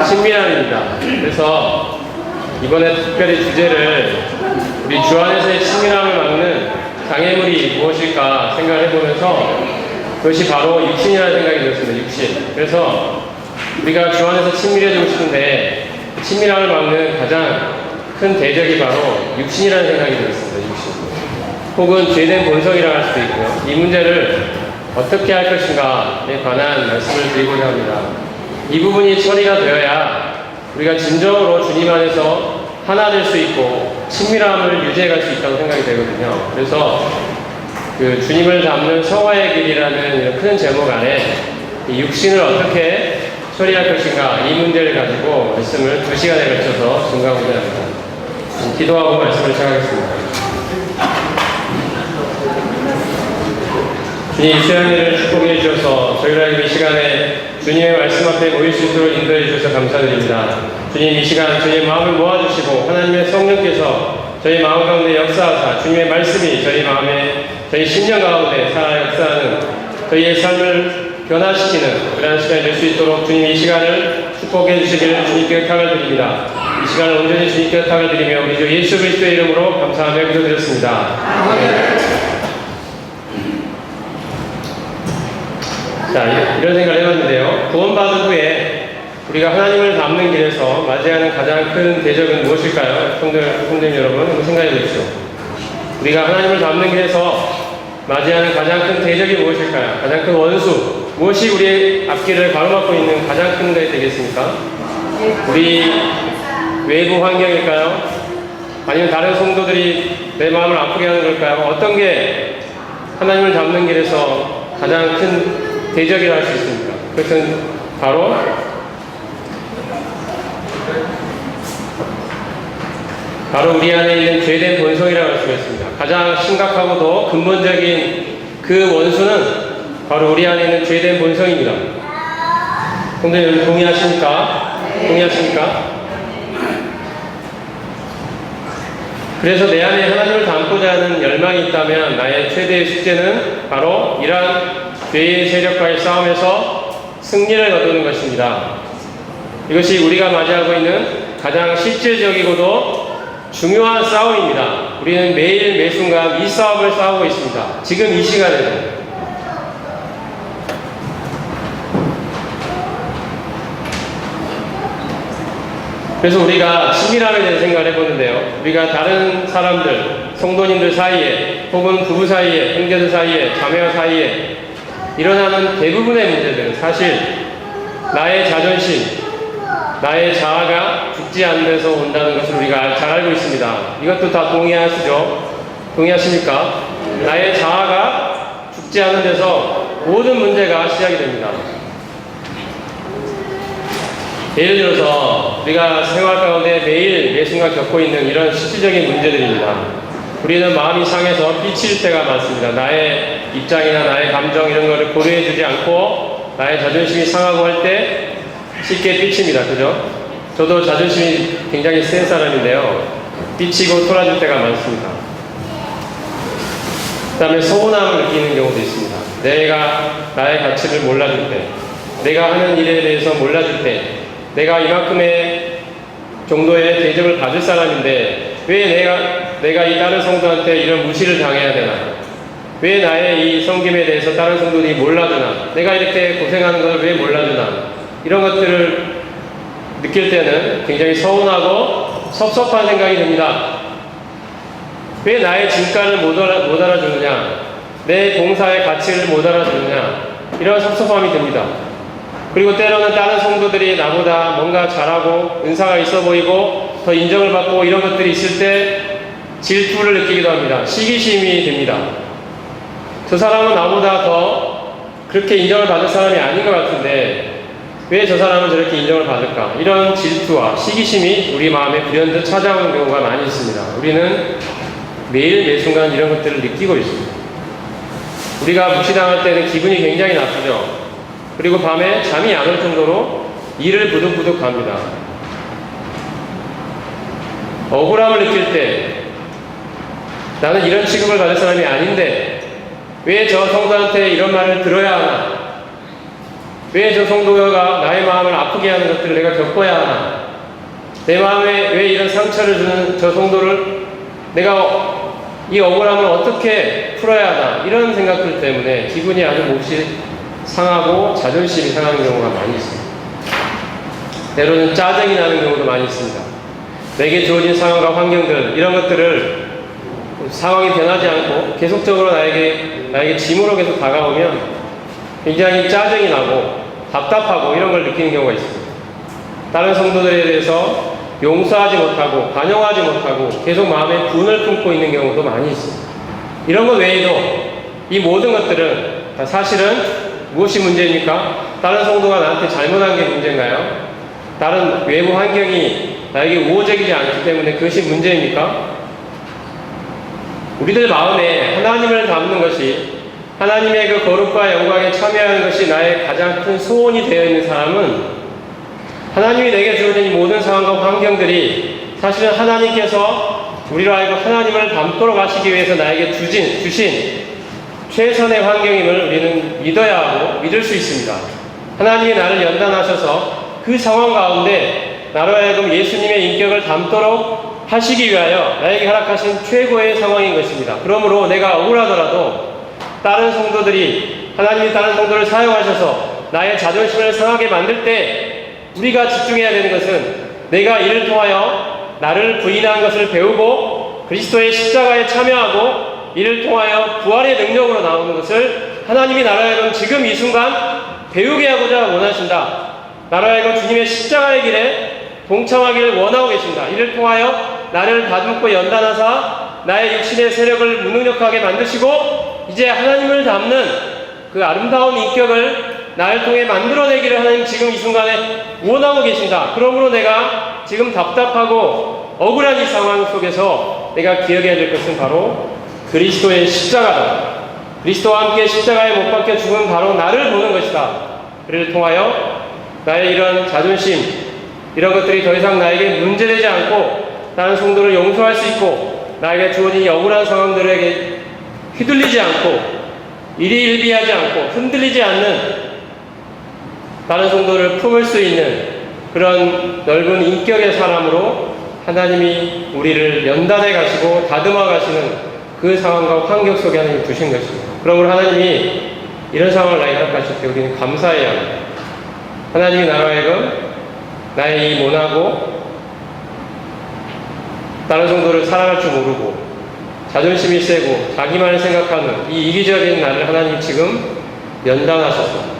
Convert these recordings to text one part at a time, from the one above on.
친밀함입니다. 그래서 이번에 특별히 주제를 우리 주 안에서의 친밀함을 막는 장애물이 무엇일까 생각을 해보면서 그것이 바로 육신이라는 생각이 들었습니다. 육신. 그래서 우리가 주 안에서 친밀해지고 싶은데 친밀함을 막는 가장 큰 대적이 바로 육신이라는 생각이 들었습니다. 육신. 혹은 죄된 본성이라고 할 수도 있고요. 이 문제를 어떻게 할 것인가에 관한 말씀을 드리고자 합니다. 이 부분이 처리가 되어야 우리가 진정으로 주님 안에서 하나 될 수 있고 친밀함을 유지해 갈 수 있다고 생각이 되거든요. 그래서 그 주님을 닮는 성화의 길이라는 이런 큰 제목 안에 이 육신을 어떻게 처리할 것인가 이 문제를 가지고 말씀을 2시간에 걸쳐서 증거하고자 합니다. 기도하고 말씀을 시작하겠습니다. 주님, 수양일을 축복해 주셔서 저희를 이 시간에 주님의 말씀 앞에 모일 수 있도록 인도해 주셔서 감사드립니다. 주님, 이 시간 저희의 마음을 모아주시고 하나님의 성령께서 저희 마음 가운데 역사하사 주님의 말씀이 저희 마음에 저희 심령 가운데 살아 역사하는 저희의 삶을 변화시키는 그러한 시간이 될 수 있도록 주님 이 시간을 축복해 주시기를 주님께 부탁을 드립니다. 이 시간을 온전히 주님께 부탁을 드리며 우리 주 예수 그리스도의 이름으로 감사하며 기도드렸습니다. 자, 이런 생각을 해봤는데요. 구원받은 후에 우리가 하나님을 닮는 길에서 맞이하는 가장 큰 대적은 무엇일까요? 성도님 여러분, 한번 생각해 보십시오. 우리가 하나님을 닮는 길에서 맞이하는 가장 큰 대적이 무엇일까요? 가장 큰 원수, 무엇이 우리의 앞길을 가로막고 있는 가장 큰 것이 되겠습니까? 우리 외부 환경일까요? 아니면 다른 성도들이 내 마음을 아프게 하는 걸까요? 어떤 게 하나님을 닮는 길에서 가장 큰 대적이라 할 수 있습니까? 그것은 바로 우리 안에 있는 죄된 본성이라고 할 수가 있습니다. 가장 심각하고도 근본적인 그 원수는 바로 우리 안에 있는 죄된 본성입니다. 성도님 여러분 동의하십니까? 동의하십니까? 그래서 내 안에 하나님을 닮고자 하는 열망이 있다면 나의 최대의 숙제는 바로 이러한 죄의 세력과의 싸움에서 승리를 거두는 것입니다. 이것이 우리가 맞이하고 있는 가장 실질적이고도 중요한 싸움입니다. 우리는 매일 매순간 이 싸움을 싸우고 있습니다. 지금 이 시간에도. 그래서 우리가 친밀함에 대해서 생각을 해보는데요. 우리가 다른 사람들, 성도님들 사이에 혹은 부부 사이에, 형제들 사이에, 자매와 사이에 일어나는 대부분의 문제들은 사실 나의 자존심, 나의 자아가 죽지 않는 데서 온다는 것을 우리가 잘 알고 있습니다. 이것도 다 동의하시죠? 동의하십니까? 나의 자아가 죽지 않는 데서 모든 문제가 시작이 됩니다. 예를 들어서 우리가 생활 가운데 매일 매순간 겪고 있는 이런 실질적인 문제들입니다. 우리는 마음이 상해서 삐칠 때가 많습니다. 나의 입장이나 나의 감정 이런 거를 고려해주지 않고 나의 자존심이 상하고 할 때 쉽게 삐칩니다. 그죠? 저도 자존심이 굉장히 센 사람인데요. 삐치고 토라질 때가 많습니다. 그 다음에 서운함을 느끼는 경우도 있습니다. 내가 나의 가치를 몰라줄 때, 내가 하는 일에 대해서 몰라줄 때, 내가 이만큼의 정도의 대접을 받을 사람인데 왜 내가 이 다른 성도한테 이런 무시를 당해야 되나? 왜 나의 이 섬김에 대해서 다른 성도들이 몰라주나? 내가 이렇게 고생하는 것을 왜 몰라주나? 이런 것들을 느낄 때는 굉장히 서운하고 섭섭한 생각이 듭니다. 왜 나의 진가를 못 알아주느냐? 내 봉사의 가치를 못 알아주느냐? 이런 섭섭함이 듭니다. 그리고 때로는 다른 성도들이 나보다 뭔가 잘하고 은사가 있어 보이고 더 인정을 받고 이런 것들이 있을 때 질투를 느끼기도 합니다. 시기심이 듭니다. 저 사람은 나보다 더 그렇게 인정을 받을 사람이 아닌 것 같은데 왜 저 사람은 저렇게 인정을 받을까? 이런 질투와 시기심이 우리 마음에 불현듯 찾아오는 경우가 많이 있습니다. 우리는 매일 매순간 이런 것들을 느끼고 있습니다. 우리가 무시당할 때는 기분이 굉장히 나쁘죠. 그리고 밤에 잠이 안 올 정도로 이를 부득부득 합니다. 억울함을 느낄 때 나는 이런 취급을 받을 사람이 아닌데 왜 저 성도한테 이런 말을 들어야 하나? 왜 저 성도가 나의 마음을 아프게 하는 것들을 내가 겪어야 하나? 내 마음에 왜 이런 상처를 주는 저 성도를 내가 이 억울함을 어떻게 풀어야 하나? 이런 생각들 때문에 기분이 아주 몹시 상하고 자존심이 상하는 경우가 많이 있습니다. 때로는 짜증이 나는 경우도 많이 있습니다. 내게 주어진 상황과 환경들, 이런 것들을 상황이 변하지 않고 계속적으로 나에게 짐으로 계속 다가오면 굉장히 짜증이 나고 답답하고 이런 걸 느끼는 경우가 있습니다. 다른 성도들에 대해서 용서하지 못하고 관용하지 못하고 계속 마음에 분을 품고 있는 경우도 많이 있습니다. 이런 것 외에도 이 모든 것들은 다 사실은 무엇이 문제입니까? 다른 성도가 나한테 잘못한 게 문제인가요? 다른 외부 환경이 나에게 우호적이지 않기 때문에 그것이 문제입니까? 우리들 마음에 하나님을 담는 것이, 하나님의 그 거룩과 영광에 참여하는 것이 나의 가장 큰 소원이 되어 있는 사람은 하나님이 내게 주어진 이 모든 상황과 환경들이 사실은 하나님께서 우리로 하여금 하나님을 닮도록 하시기 위해서 나에게 주신 최선의 환경임을 우리는 믿어야 하고 믿을 수 있습니다. 하나님이 나를 연단하셔서 그 상황 가운데 나로 하여금 예수님의 인격을 닮도록 하시기 위하여 나에게 허락하신 최고의 상황인 것입니다. 그러므로 내가 억울하더라도 다른 성도들이, 하나님이 다른 성도를 사용하셔서 나의 자존심을 상하게 만들 때 우리가 집중해야 되는 것은 내가 이를 통하여 나를 부인한 것을 배우고 그리스도의 십자가에 참여하고 이를 통하여 부활의 능력으로 나오는 것을 하나님이 나로 하여금 지금 이 순간 배우게 하고자 원하신다. 나로 하여금 주님의 십자가의 길에 동참하기를 원하고 계신다. 이를 통하여 나를 다듬고 연단하사 나의 육신의 세력을 무능력하게 만드시고 이제 하나님을 닮는 그 아름다운 인격을 나를 통해 만들어내기를 하나님 지금 이 순간에 원하고 계신다. 그러므로 내가 지금 답답하고 억울한 이 상황 속에서 내가 기억해야 될 것은 바로 그리스도의 십자가다. 그리스도와 함께 십자가에 못 박혀 죽은 바로 나를 보는 것이다. 그를 통하여 나의 이런 자존심, 이런 것들이 더 이상 나에게 문제되지 않고 다른 성도를 용서할 수 있고 나에게 주어진 이 억울한 상황들에게 휘둘리지 않고 일희일비하지 않고 흔들리지 않는 다른 성도를 품을 수 있는 그런 넓은 인격의 사람으로 하나님이 우리를 연단해 가시고 다듬어 가시는 그 상황과 환경 속에 하나님이 두신 것입니다. 그러므로 하나님이 이런 상황을 나에게 허락하실 때 우리는 감사해야 합니다. 하나님이 나로 하여금 나의 이 모나고 다른 성도를 사랑할 줄 모르고 자존심이 세고 자기만을 생각하는 이 이기적인 나를 하나님이 지금 연단하셔서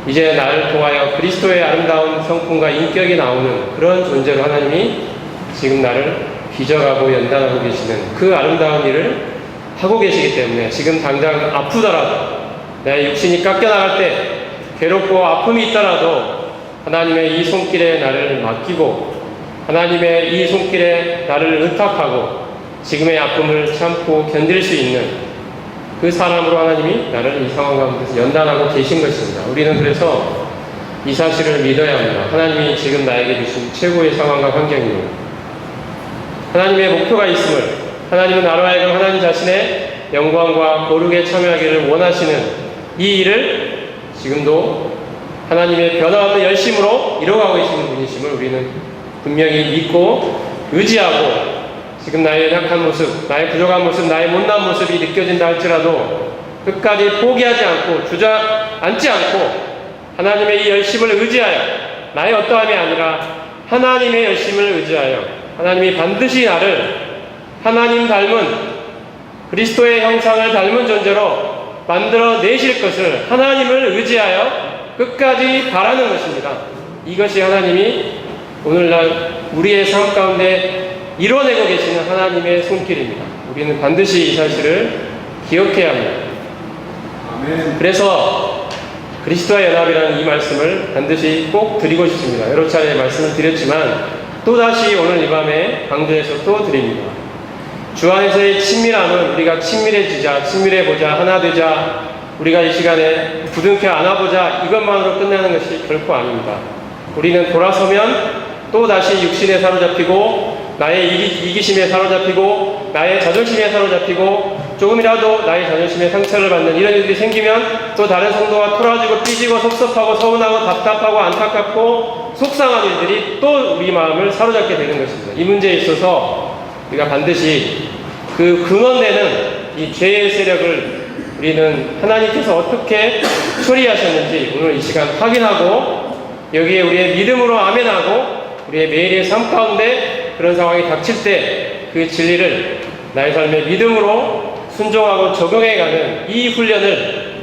이제 나를 통하여 그리스도의 아름다운 성품과 인격이 나오는 그런 존재로 하나님이 지금 나를 빚어가고 연단하고 계시는 그 아름다운 일을 하고 계시기 때문에 지금 당장 아프더라도 내 육신이 깎여나갈 때 괴롭고 아픔이 있더라도 하나님의 이 손길에 나를 맡기고 하나님의 이 손길에 나를 의탁하고 지금의 아픔을 참고 견딜 수 있는 그 사람으로 하나님이 나를 이 상황 가운데서 연단하고 계신 것입니다. 우리는 그래서 이 사실을 믿어야 합니다. 하나님이 지금 나에게 주신 최고의 상황과 환경입니다. 하나님의 목표가 있음을, 하나님은 나로 하여금 하나님 자신의 영광과 거룩에 참여하기를 원하시는 이 일을 지금도 하나님의 변화없는 열심으로 이뤄가고 계시는 분이심을 우리는 분명히 믿고 의지하고 지금 나의 연약한 모습, 나의 부족한 모습, 나의 못난 모습이 느껴진다 할지라도 끝까지 포기하지 않고 주저앉지 않고 하나님의 이 열심을 의지하여 나의 어떠함이 아니라 하나님의 열심을 의지하여 하나님이 반드시 나를 하나님 닮은 그리스도의 형상을 닮은 존재로 만들어 내실 것을 하나님을 의지하여 끝까지 바라는 것입니다. 이것이 하나님이 오늘날 우리의 삶 가운데 이뤄내고 계시는 하나님의 손길입니다. 우리는 반드시 이 사실을 기억해야 합니다. 아멘. 그래서 그리스도와 연합이라는 이 말씀을 반드시 꼭 드리고 싶습니다. 여러 차례 말씀을 드렸지만 또다시 오늘 이 밤에 강조해서 또 드립니다. 주 안에서의 친밀함은 우리가 친밀해지자, 친밀해보자, 하나 되자, 우리가 이 시간에 부둥켜 안아보자 이것만으로 끝나는 것이 결코 아닙니다. 우리는 돌아서면 또다시 육신에 사로잡히고 나의 이기심에 사로잡히고 나의 자존심에 사로잡히고 조금이라도 나의 자존심에 상처를 받는 이런 일들이 생기면 또 다른 성도와 토라지고 삐지고 섭섭하고 서운하고 답답하고 안타깝고 속상한 일들이 또 우리 마음을 사로잡게 되는 것입니다. 이 문제에 있어서 우리가 반드시 그 근원되는 이 죄의 세력을 우리는 하나님께서 어떻게 처리하셨는지 오늘 이 시간 확인하고 여기에 우리의 믿음으로 아멘하고 우리의 매일의 삶 가운데 그런 상황이 닥칠 때 그 진리를 나의 삶의 믿음으로 순종하고 적용해가는 이 훈련을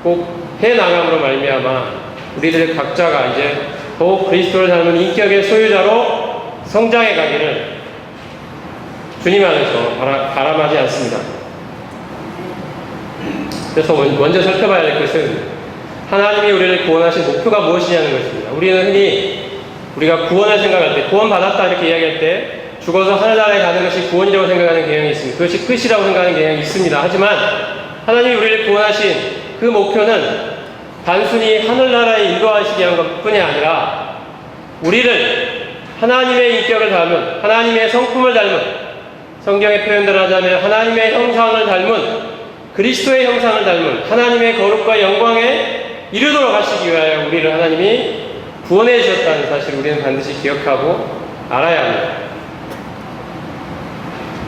꼭 해나감으로 말미암아 우리들 각자가 이제 더욱 그리스도를 닮은 인격의 소유자로 성장해 가기를 주님 안에서 바람하지 않습니다. 그래서 먼저 살펴봐야 할 것은 하나님이 우리를 구원하신 목표가 무엇이냐는 것입니다. 우리는 흔히 우리가 구원을 생각할 때 구원받았다 이렇게 이야기할 때 죽어서 하늘나라에 가는 것이 구원이라고 생각하는 경향이 있습니다. 그것이 끝이라고 생각하는 경향이 있습니다. 하지만 하나님이 우리를 구원하신 그 목표는 단순히 하늘나라에 인도하시기 위한 것뿐이 아니라 우리를 하나님의 인격을 닮은 하나님의 성품을 닮은 성경의 표현대로 하자면 하나님의 형상을 닮은 그리스도의 형상을 닮은 하나님의 거룩과 영광에 이르도록 하시기 위하여 우리를 하나님이 구원해 주셨다는 사실을 우리는 반드시 기억하고 알아야 합니다.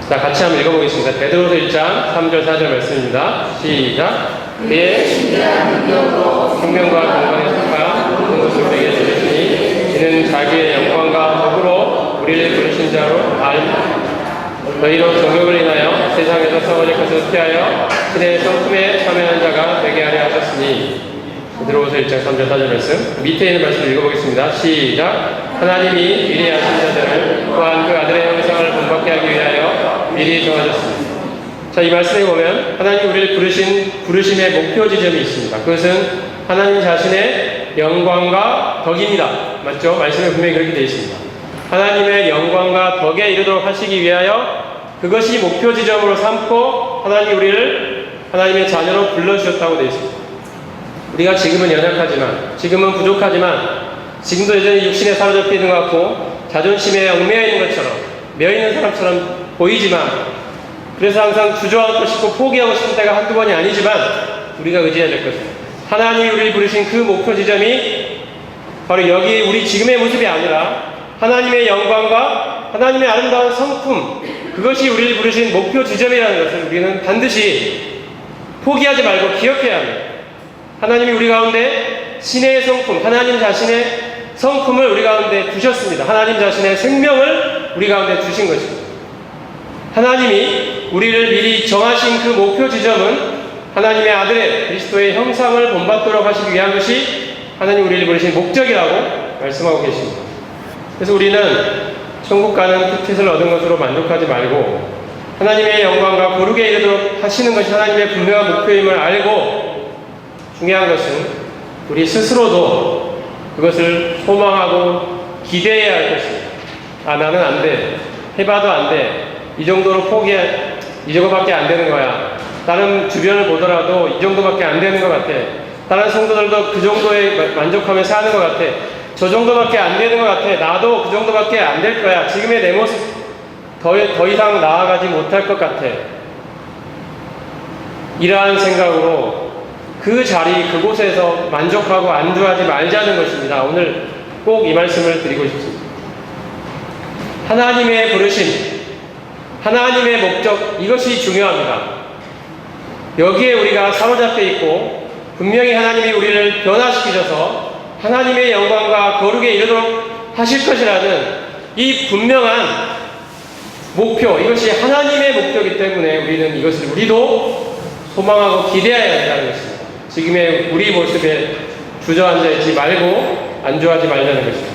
자, 같이 한번 읽어보겠습니다. 베드로서 1장 3절 4절 말씀입니다. 시작. 그의 생명과 건강의 속하 모든 것을 우리에게 주시니 이는 자기의 영광과 덕으로 우리를 부르신 자로 알다. 너희로 정욕을 인하여 세상에서 썩어질 것을 피하여 신의 성품에 참여하는 자가 되게 하려 하셨으니. 베드로서 1장 3절 4절 말씀 밑에 있는 말씀을 읽어보겠습니다. 시작. 하나님이 미리 아신 자들을 또한 그 아들의 형상을 본받게 하기 위하여 미리 정하셨습니다. 자, 이 말씀에 보면 하나님 우리를 부르심의 목표 지점이 있습니다. 그것은 하나님 자신의 영광과 덕입니다. 맞죠? 말씀에 분명히 그렇게 되어 있습니다. 하나님의 영광과 덕에 이르도록 하시기 위하여 그것이 목표 지점으로 삼고 하나님이 우리를 하나님의 자녀로 불러주셨다고 되어 있습니다. 우리가 지금은 연약하지만, 지금은 부족하지만, 지금도 여전히 육신에 사로잡혀 있는 것 같고 자존심에 얽매여 있는 것처럼 매여 있는 사람처럼 보이지만, 그래서 항상 주저앉고 싶고 포기하고 싶은 때가 한두 번이 아니지만 우리가 의지해야 될 것은 하나님이 우리를 부르신 그 목표 지점이 바로 여기 우리 지금의 모습이 아니라 하나님의 영광과 하나님의 아름다운 성품, 그것이 우리를 부르신 목표 지점이라는 것을 우리는 반드시 포기하지 말고 기억해야 합니다. 하나님이 우리 가운데 신의 성품, 하나님 자신의 성품을 우리 가운데 두셨습니다. 하나님 자신의 생명을 우리 가운데 주신 것입니다. 하나님이 우리를 미리 정하신 그 목표 지점은 하나님의 아들의 그리스도의 형상을 본받도록 하시기 위한 것이 하나님 우리를 부르신 목적이라고 말씀하고 계십니다. 그래서 우리는 천국 가는 티켓을 얻은 것으로 만족하지 말고 하나님의 영광과 거룩에 이르도록 하시는 것이 하나님의 분명한 목표임을 알고 중요한 것은 우리 스스로도 그것을 소망하고 기대해야 할 것입니다. 아, 나는 안 돼. 해봐도 안 돼. 이 정도로 이 정도밖에 안 되는 거야. 다른 주변을 보더라도 이 정도밖에 안 되는 것 같아. 다른 성도들도 그 정도에 만족하며 사는 것 같아. 저 정도밖에 안 되는 것 같아. 나도 그 정도밖에 안 될 거야. 지금의 내 모습 더 이상 나아가지 못할 것 같아. 이러한 생각으로 그 자리, 그곳에서 만족하고 안주하지 말자는 것입니다. 오늘 꼭 이 말씀을 드리고 싶습니다. 하나님의 부르심, 하나님의 목적, 이것이 중요합니다. 여기에 우리가 사로잡혀 있고 분명히 하나님이 우리를 변화시키셔서 하나님의 영광과 거룩에 이르도록 하실 것이라는 이 분명한 목표, 이것이 하나님의 목표이기 때문에 우리는 이것을 우리도 소망하고 기대해야 한다는 것입니다. 지금의 우리 모습에 주저앉아 있지 말고 안주하지 말자는 것입니다.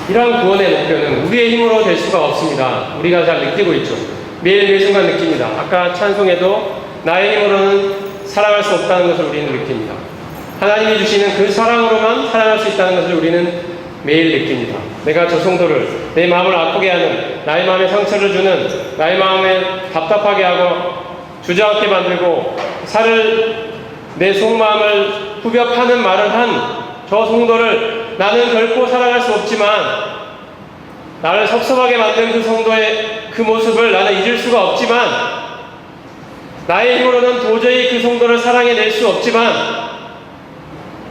이러한 구원의 목표는 우리의 힘으로 될 수가 없습니다. 우리가 잘 느끼고 있죠. 매일 순간 느낍니다. 아까 찬송에도 나의 힘으로는 살아갈 수 없다는 것을 우리는 느낍니다. 하나님이 주시는 그 사랑으로만 살아갈 수 있다는 것을 우리는 매일 느낍니다. 내가 저 성도를, 내 마음을 아프게 하는, 나의 마음에 상처를 주는, 나의 마음에 답답하게 하고 주저앉게 만들고 내 속마음을 후벼파는 말을 한 저 성도를 나는 결코 사랑할 수 없지만 나를 섭섭하게 만든 그 성도의 그 모습을 나는 잊을 수가 없지만 나의 힘으로는 도저히 그 성도를 사랑해낼 수 없지만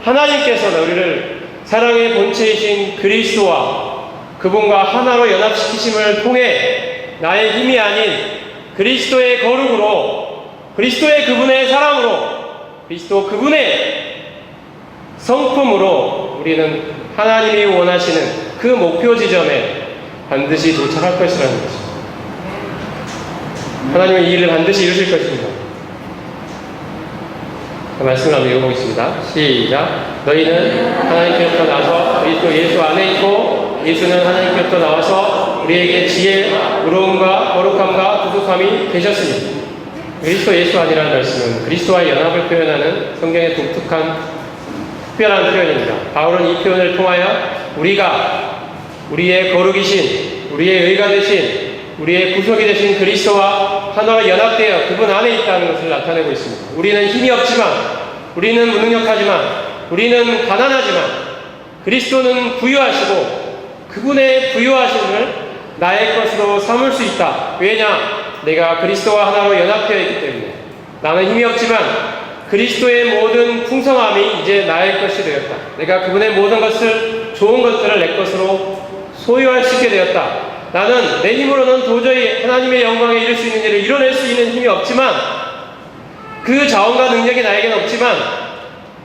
하나님께서는 우리를 사랑의 본체이신 그리스도와 그분과 하나로 연합시키심을 통해 나의 힘이 아닌 그리스도의 거룩으로, 그리스도의 그분의 사랑으로, 그리스도 그분의 성품으로 우리는 하나님이 원하시는 그 목표 지점에 반드시 도착할 것이라는 것입니다. 하나님은 이 일을 반드시 이루실 것입니다. 말씀을 한번 읽어보겠습니다. 시작. 너희는 하나님께로부터 나서 그리스도 예수 안에 있고 예수는 하나님께로부터 나와서 우리에게 지혜, 의로움과 거룩함과 부족함이 되셨으니. 그리스도 예수 아니라는 말씀은 그리스도와의 연합을 표현하는 성경의 독특한 특별한 표현입니다. 바울은 이 표현을 통하여 우리가 우리의 거룩이신, 우리의 의가 되신, 우리의 구속이 되신 그리스도와 하나로 연합되어 그분 안에 있다는 것을 나타내고 있습니다. 우리는 힘이 없지만, 우리는 무능력하지만, 우리는 가난하지만 그리스도는 부유하시고 그분의 부유하심을 나의 것으로 삼을 수 있다. 왜냐? 내가 그리스도와 하나로 연합되어 있기 때문에. 나는 힘이 없지만 그리스도의 모든 풍성함이 이제 나의 것이 되었다. 내가 그분의 모든 것을, 좋은 것들을 내 것으로 소유할 수 있게 되었다. 나는 내 힘으로는 도저히 하나님의 영광에 이를 수 있는 일을 이뤄낼 수 있는 힘이 없지만, 그 자원과 능력이 나에게는 없지만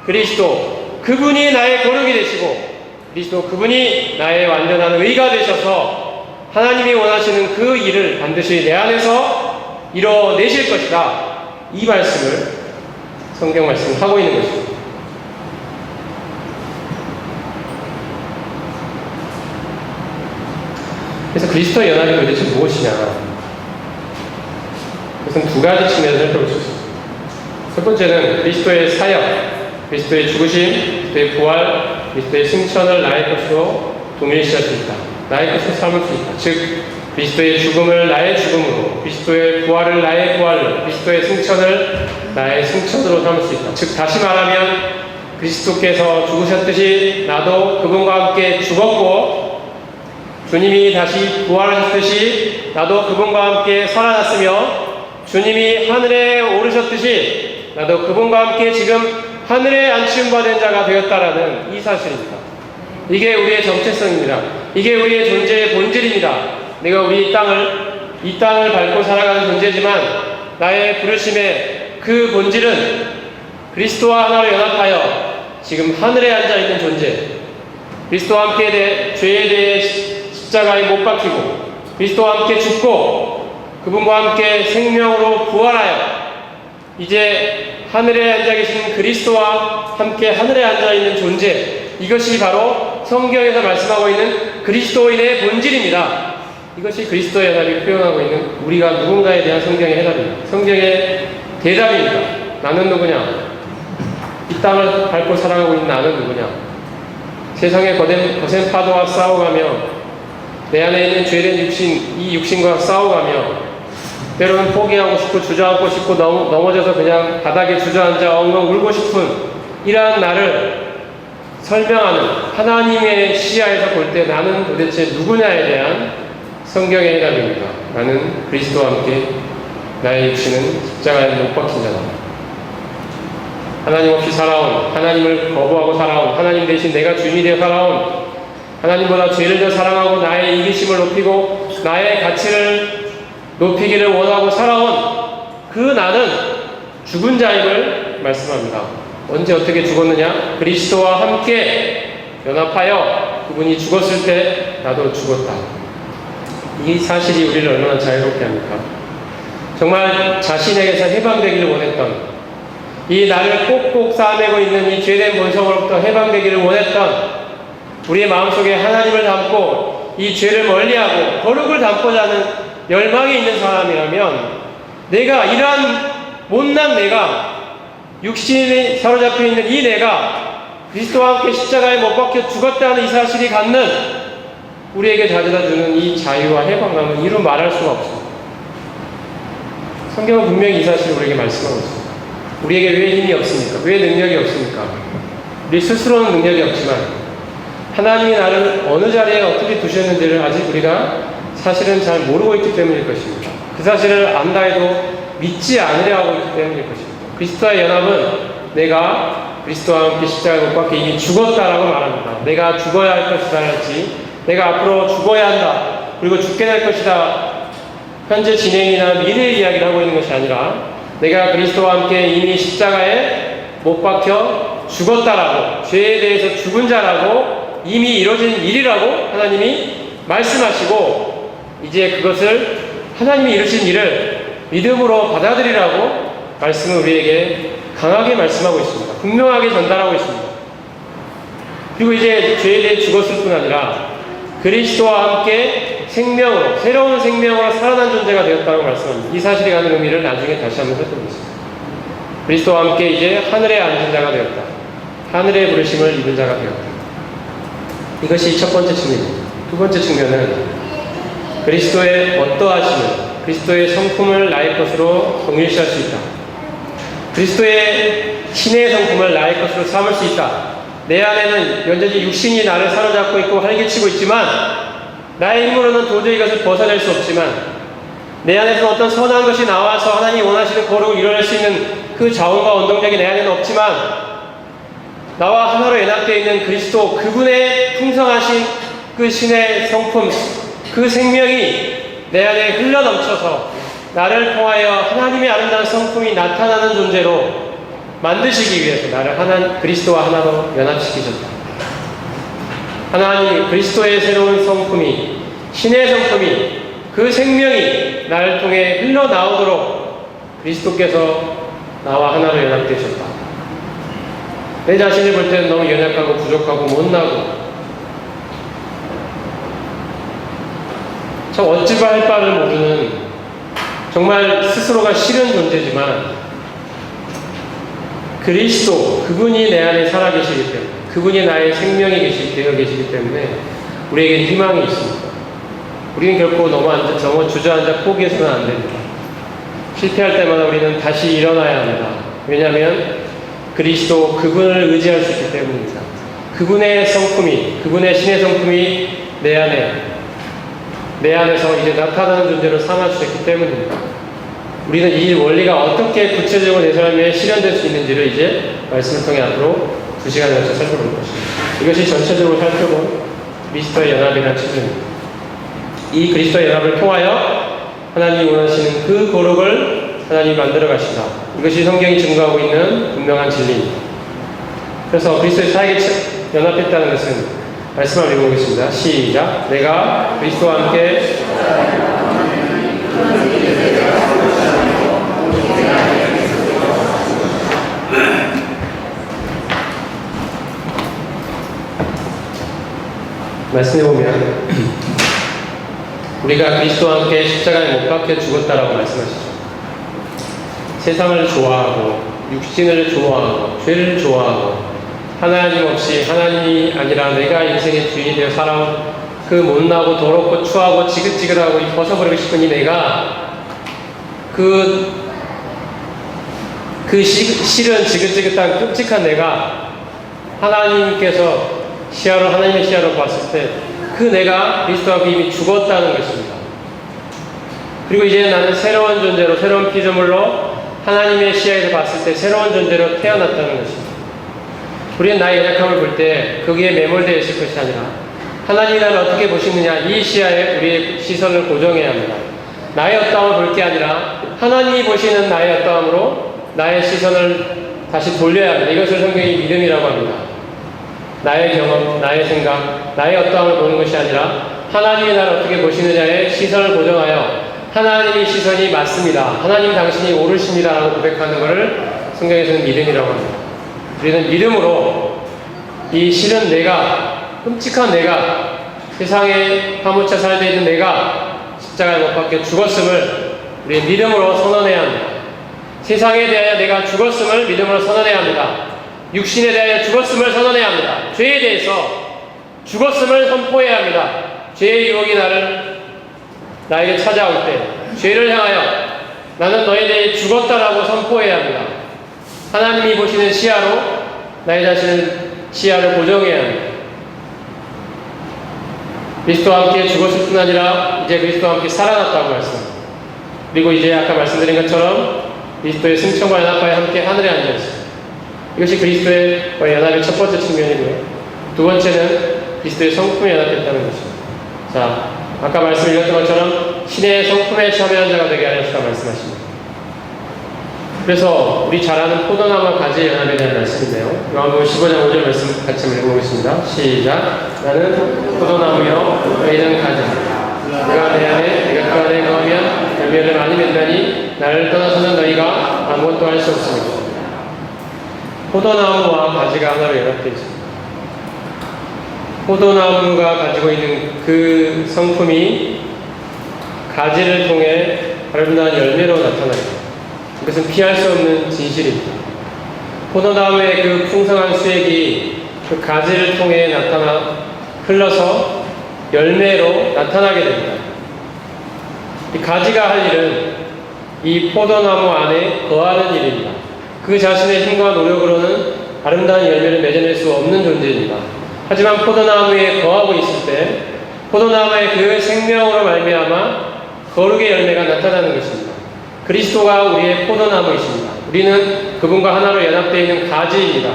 그리스도 그분이 나의 거룩이 되시고 그리스도 그분이 나의 완전한 의가 되셔서 하나님이 원하시는 그 일을 반드시 내 안에서 이뤄내실 것이다. 이 말씀을, 성경 말씀을 하고 있는 것입니다. 그래서 그리스도의 연합이 도대체 무엇이냐? 그것은 두 가지 측면에서 살펴볼 수 있습니다. 첫 번째는 그리스도의 사역, 그리스도의 죽으심, 그리스도의 부활, 그리스도의 승천을 나의 것으로 동일시할 수 있다. 나의 것으로 삼을 수 있다. 즉 그리스도의 죽음을 나의 죽음으로, 그리스도의 부활을 나의 부활로, 그리스도의 승천을 나의 승천으로 삼을 수 있다. 즉 다시 말하면 그리스도께서 죽으셨듯이 나도 그분과 함께 죽었고, 주님이 다시 부활하셨듯이 나도 그분과 함께 살아났으며, 주님이 하늘에 오르셨듯이 나도 그분과 함께 지금 하늘에 안치움받은 자가 되었다라는 이 사실입니다. 이게 우리의 정체성입니다. 이게 우리의 존재의 본질입니다. 내가 이 땅을 밟고 살아가는 존재지만 나의 부르심의 그 본질은 그리스도와 하나로 연합하여 지금 하늘에 앉아있는 존재, 그리스도와 함께 죄에 대해 십자가에 못 박히고 그리스도와 함께 죽고 그분과 함께 생명으로 부활하여 이제 하늘에 앉아 계신 그리스도와 함께 하늘에 앉아 있는 존재, 이것이 바로 성경에서 말씀하고 있는 그리스도인의 본질입니다. 이것이 그리스도의 연합이 표현하고 있는 우리가 누군가에 대한 성경의 해답입니다. 성경의 대답입니다. 나는 누구냐? 이 땅을 밟고 살아가고 있는 나는 누구냐? 세상의 거센 파도와 싸워가며 내 안에 있는 죄된 육신, 이 육신과 싸워가며 때로는 포기하고 싶고 주저앉고 싶고 넘어져서 그냥 바닥에 주저앉아 엉엉 울고 싶은 이러한 나를 설명하는 하나님의 시야에서 볼 때 나는 도대체 누구냐에 대한 성경의 해답입니다. 나는 그리스도와 함께 나의 육신은 십자가에 못 박힌 자다. 하나님 없이 살아온, 하나님을 거부하고 살아온, 하나님 대신 내가 주인이 되어 살아온, 하나님보다 죄를 더 사랑하고 나의 이기심을 높이고 나의 가치를 높이기를 원하고 살아온 그 나는 죽은 자임을 말씀합니다. 언제 어떻게 죽었느냐? 그리스도와 함께 연합하여 그분이 죽었을 때 나도 죽었다. 이 사실이 우리를 얼마나 자유롭게 합니까? 정말 자신에게서 해방되기를 원했던, 이 나를 꼭꼭 쌓아매고 있는 이 죄된 본성으로부터 해방되기를 원했던, 우리의 마음속에 하나님을 담고 이 죄를 멀리하고 거룩을 담고자 하는 열망이 있는 사람이라면, 내가 이러한 못난 내가, 육신이 사로잡혀 있는 이 내가 그리스도와 함께 십자가에 못 박혀 죽었다는 이 사실이 갖는 우리에게 가져다 주는 이 자유와 해방감은 이루 말할 수가 없습니다. 성경은 분명히 이 사실을 우리에게 말씀하고 있습니다. 우리에게 왜 힘이 없습니까? 왜 능력이 없습니까? 우리 스스로는 능력이 없지만 하나님이 나를 어느 자리에 어떻게 두셨는지를 아직 우리가 사실은 잘 모르고 있기 때문일 것입니다. 그 사실을 안다 해도 믿지 않으려 하고 있기 때문일 것입니다. 그리스도와의 연합은 내가 그리스도와 함께 십자가에 못 박혀 이미 죽었다라고 말합니다. 내가 죽어야 할 것이다 할지, 내가 앞으로 죽어야 한다, 그리고 죽게 될 것이다, 현재 진행이나 미래의 이야기를 하고 있는 것이 아니라 내가 그리스도와 함께 이미 십자가에 못 박혀 죽었다라고, 죄에 대해서 죽은 자라고, 이미 이루어진 일이라고 하나님이 말씀하시고, 이제 그것을 하나님이 이루신 일을 믿음으로 받아들이라고 말씀을 우리에게 강하게 말씀하고 있습니다. 분명하게 전달하고 있습니다. 그리고 이제 죄에 대해 죽었을 뿐 아니라 그리스도와 함께 생명으로, 새로운 생명으로 살아난 존재가 되었다고 말씀합니다. 이 사실이 갖는 의미를 나중에 다시 한번 살펴보겠습니다. 그리스도와 함께 이제 하늘에 앉은 자가 되었다. 하늘의 부르심을 입은 자가 되었다. 이것이 첫 번째 측면입니다. 두 번째 측면은 그리스도의 어떠하심을, 그리스도의 성품을 나의 것으로 동일시할 수 있다. 그리스도의 신의 성품을 나의 것으로 삼을 수 있다. 내 안에는 여전히 육신이 나를 사로잡고 있고 활개치고 있지만, 나의 힘으로는 도저히 이것을 벗어낼 수 없지만, 내 안에서 어떤 선한 것이 나와서 하나님이 원하시는 거룩을 이뤄낼 수 있는 그 자원과 원동력이 내 안에는 없지만, 나와 하나로 연합되어 있는 그리스도, 그분의 풍성하신 그 신의 성품, 그 생명이 내 안에 흘러넘쳐서 나를 통하여 하나님의 아름다운 성품이 나타나는 존재로 만드시기 위해서 나를 그리스도와 하나로 연합시키셨다. 하나님이 그리스도의 새로운 성품이, 신의 성품이, 그 생명이 나를 통해 흘러나오도록 그리스도께서 나와 하나로 연합되셨다. 내 자신을 볼 때는 너무 연약하고 부족하고 못나고 참 어찌바 할 바를 모르는, 정말 스스로가 싫은 존재지만 그리스도, 그분이 내 안에 살아계시기 때문에, 그분이 나의 생명이 되어 계시기 때문에 우리에게 희망이 있습니다. 우리는 결코 너무 주저앉아 포기해서는 안 됩니다. 실패할 때마다 우리는 다시 일어나야 합니다. 왜냐하면 그리스도, 그분을 의지할 수 있기 때문입니다. 그분의 성품이, 그분의 신의 성품이 내 안에서 이제 나타나는 존재로 삼아주셨기 때문입니다. 우리는 이 원리가 어떻게 구체적으로 내 삶에 실현될 수 있는지를 이제 말씀을 통해 앞으로 2시간에 걸쳐 살펴볼 것입니다. 이것이 전체적으로 살펴본 그리스도의 연합이라는 측면입니다. 이 그리스도의 연합을 통하여 하나님이 원하시는 그 거룩을 하나님이 만들어 가신다. 이것이 성경이 증거하고 있는 분명한 진리입니다. 그래서 그리스도의 사역에 연합했다는 것은, 말씀을 읽어보겠습니다. 시작. 내가 그리스도와 함께 말씀해 보면 우리가 그리스도와 함께 십자가에 못 박혀 죽었다라고 말씀하시죠. 세상을 좋아하고 육신을 좋아하고 죄를 좋아하고 하나님 없이, 하나님이 아니라 내가 인생의 주인이 되어 살아온 그 못나고 더럽고 추하고 지긋지긋하고 벗어버리고 싶은 이 내가, 그 싫은 지긋지긋한 끔찍한 내가 하나님께서 하나님의 시야로 봤을 때 그 내가 그리스도와 함께 이미 죽었다는 것입니다. 그리고 이제 나는 새로운 존재로, 새로운 피조물로 하나님의 시야에서 봤을 때 새로운 존재로 태어났다는 것입니다. 우리는 나의 연약함을 볼 때 거기에 매몰되어 있을 것이 아니라 하나님이 나를 어떻게 보시느냐, 이 시야에 우리의 시선을 고정해야 합니다. 나의 어떠함을 볼 게 아니라 하나님이 보시는 나의 어떠함으로 나의 시선을 다시 돌려야 합니다. 이것을 성경이 믿음이라고 합니다. 나의 경험, 나의 생각, 나의 어떠함을 보는 것이 아니라 하나님이 나를 어떻게 보시느냐에 시선을 고정하여 하나님의 시선이 맞습니다, 하나님 당신이 옳으십니다 라고 고백하는 것을 성경에서는 믿음이라고 합니다. 우리는 믿음으로 이 싫은 내가, 끔찍한 내가, 세상에 파묻혀 살고 있는 내가 십자가에 못 박혀 죽었음을 우리의 믿음으로 선언해야 합니다. 세상에 대하여 내가 죽었음을 믿음으로 선언해야 합니다. 육신에 대하여 죽었음을 선언해야 합니다. 죄에 대해서 죽었음을 선포해야 합니다. 죄의 유혹이 나에게 찾아올 때 죄를 향하여 나는 너에 대해 죽었다라고 선포해야 합니다. 하나님이 보시는 시야로 나의 자신을 시야를 고정해야 합니다. 그리스도와 함께 죽었을 뿐 아니라 이제 그리스도와 함께 살아났다고 말씀합니다. 그리고 이제 아까 말씀드린 것처럼 그리스도의 승천과 연합하여 함께 하늘에 앉아 있습니다. 이것이 그리스도의 연합의 첫 번째 측면이고요. 두 번째는 그리스도의 성품에 연합했다는 것입니다. 자, 아까 말씀드렸던 것처럼 신의 성품에 참여한 자가 되게 하셨다 말씀하십니다. 그래서 우리 잘 아는 포도나무와 가지의 연합에 대한 말씀인데요. 요한복음 15장 5절 말씀 같이 한번 읽어보겠습니다. 시작. 나는 포도나무요 너희는 가지. 내가 내 안에 내가 그 안에 거하면 열매를 많이 맺나니 나를 떠나서는 너희가 아무것도 할 수 없습니다. 포도나무와 가지가 하나로 연합되어 있습니다. 포도나무가 가지고 있는 그 성품이 가지를 통해 아름다운 열매로 나타납니다. 이것은 피할 수 없는 진실입니다. 포도나무의 그 풍성한 수액이 그 가지를 통해 흘러서 열매로 나타나게 됩니다. 이 가지가 할 일은 이 포도나무 안에 거하는 일입니다. 그 자신의 힘과 노력으로는 아름다운 열매를 맺어낼 수 없는 존재입니다. 하지만 포도나무에 거하고 있을 때 포도나무의 그 생명으로 말미암아 거룩의 열매가 나타나는 것입니다. 그리스도가 우리의 포도나무이십니다. 우리는 그분과 하나로 연합되어 있는 가지입니다.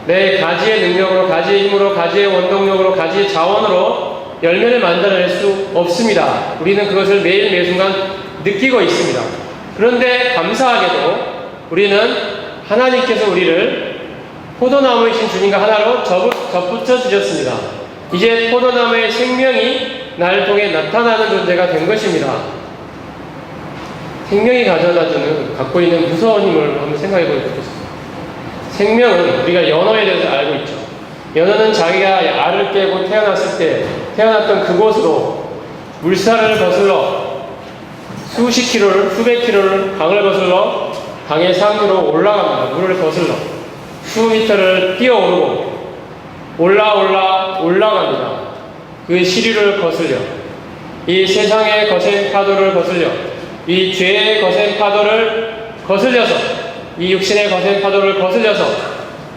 내 가지의 능력으로, 가지의 힘으로, 가지의 원동력으로, 가지의 자원으로 열매를 만들어낼 수 없습니다. 우리는 그것을 매일 매순간 느끼고 있습니다. 그런데 감사하게도 우리는 하나님께서 우리를 포도나무이신 주님과 하나로 접붙여 주셨습니다. 이제 포도나무의 생명이 나를 통해 나타나는 존재가 된 것입니다. 생명이 갖고 있는 무서운 힘을 한번 생각해 보면 좋겠습니다. 생명은 우리가 연어에 대해서 알고 있죠. 연어는 자기가 알을 깨고 태어났을 때 태어났던 그곳으로 물살을 거슬러 수십 킬로를 강을 거슬러 강의 상류로 올라갑니다. 물을 거슬러 수미터를 뛰어오르고 올라갑니다. 그 시류를 거슬려 이 세상의 거센 파도를 거슬려 이 죄의 거센 파도를 거슬려서 이 육신의 거센 파도를 거슬려서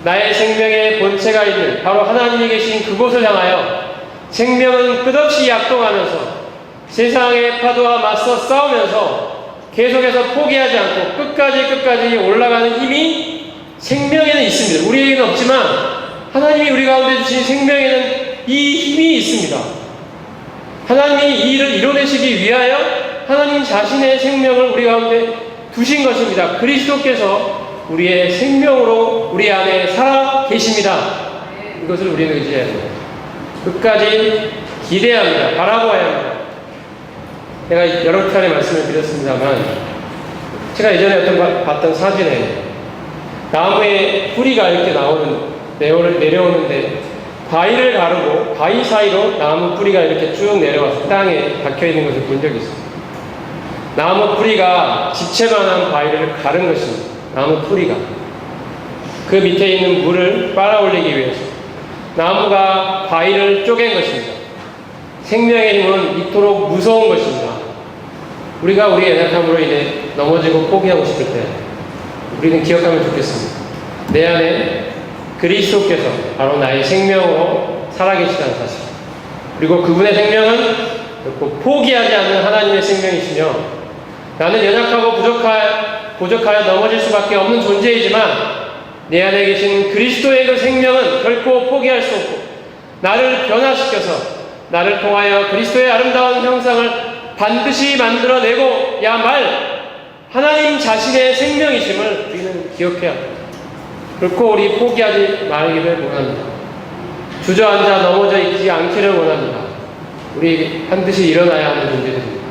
나의 생명의 본체가 있는 바로 하나님이 계신 그곳을 향하여 생명은 끝없이 약동하면서 세상의 파도와 맞서 싸우면서 계속해서 포기하지 않고 끝까지 올라가는 힘이 생명에는 있습니다. 우리에게는 없지만 하나님이 우리 가운데 주신 생명에는 이 힘이 있습니다. 하나님이 이 일을 이뤄내시기 위하여 하나님 자신의 생명을 우리 가운데 두신 것입니다. 그리스도께서 우리의 생명으로 우리 안에 살아 계십니다. 이것을 우리는 의지해야 됩니다. 끝까지 기대합니다. 바라보아야 합니다. 제가 여러 차례 말씀을 드렸습니다만 제가 예전에 봤던 사진에 나무에 뿌리가 이렇게 내려오는데 바위를 가르고 바위 사이로 나무 뿌리가 이렇게 쭉 내려와서 땅에 박혀있는 것을 본 적이 있습니다. 나무 뿌리가 집채만한 바위를 가른 것입니다. 나무 뿌리가 그 밑에 있는 물을 빨아올리기 위해서 나무가 바위를 쪼갠 것입니다. 생명의 힘은 이토록 무서운 것입니다. 우리가 우리의 연약함으로 인해 넘어지고 포기하고 싶을 때 우리는 기억하면 좋겠습니다. 내 안에 그리스도께서 바로 나의 생명으로 살아계시다는 사실, 그리고 그분의 생명은 포기하지 않는 하나님의 생명이시며 나는 연약하고 부족하여 넘어질 수밖에 없는 존재이지만 내 안에 계신 그리스도의 그 생명은 결코 포기할 수 없고 나를 변화시켜서 나를 통하여 그리스도의 아름다운 형상을 반드시 만들어내고야 말 하나님 자신의 생명이심을 우리는 기억해야 합니다. 결코 우리 포기하지 말기를 원합니다. 주저앉아 넘어져 있지 않기를 원합니다. 우리 반드시 일어나야 하는 존재들입니다.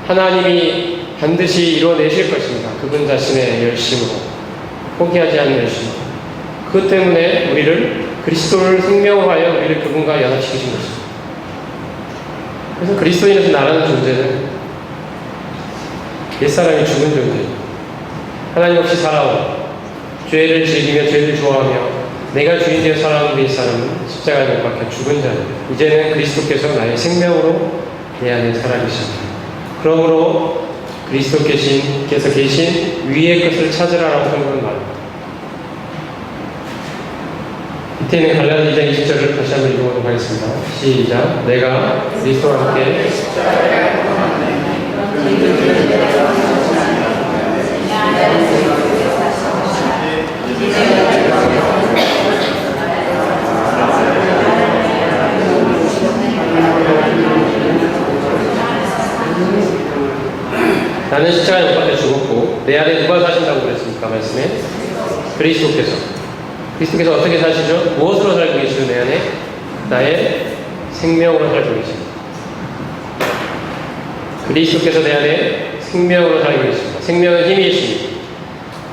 하나님이 반드시 이루어내실 것입니다. 그분 자신의 열심으로, 포기하지 않는 열심으로. 그것 때문에 우리를 그리스도를 생명으로 하여 우리를 그분과 연합시키신 것입니다. 그래서 그리스도인에서 나라는 존재는 옛사람이 죽은 존재입니다. 하나님 없이 살아온, 죄를 즐기며 죄를 좋아하며 내가 주인 되어 살아오는 옛사람은 십자가에 못 박혀 죽은 자입니다. 이제는 그리스도께서 나의 생명으로 내 안에 살아계십니다. 그러므로 그리스도께서 계신 위의 것을 찾으라라고 성경은 말합니다. 밑에 있는 갈라디아 2장 20절을 다시 한번 읽어보도록 하겠습니다. 시작. 내가 그리스도와 함께 나는 십자가에 못 박혀 죽었고 내 안에 누가 사신다고 그랬습니까? 말씀에 그리스도께서 어떻게 사시죠? 무엇으로 살고 계시죠? 내 안에 나의 생명으로 살고 계십니다. 그리스도께서 내 안에 생명으로 살고 계십니다. 생명은 힘이십니다.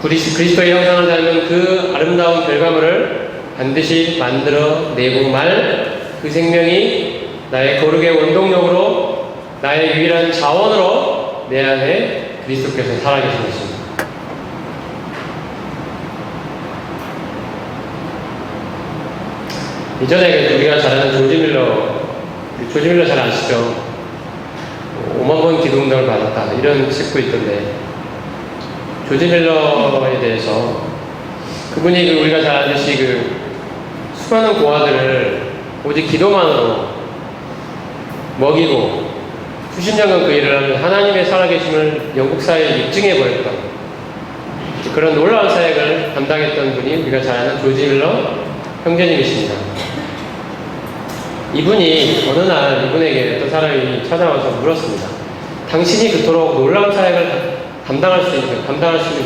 그리스도의 형상을 닮은 그 아름다운 결과물을 반드시 만들어내고 말 그 생명이 나의 거룩의 원동력으로 나의 유일한 자원으로 내 안에 그리스도께서 살아계신 것입니다. 이전에 우리가 잘 아는 조지 밀러 잘 아시죠? 5만 번 기도응답을 받았다 이런 책도 있던데, 조지 밀러에 대해서 그분이 우리가 잘 아듯이 수많은 고아들을 오직 기도만으로 먹이고 수십 년간 그 일을 하면 하나님의 살아계심을 영국 사회에 입증해 버렸던 그런 놀라운 사역을 담당했던 분이 우리가 잘 아는 조지 밀러 형제님이십니다. 이분이 어느 날 이분에게 어떤 사람이 찾아와서 물었습니다. 당신이 그토록 놀라운 사역을 감당할 수 있는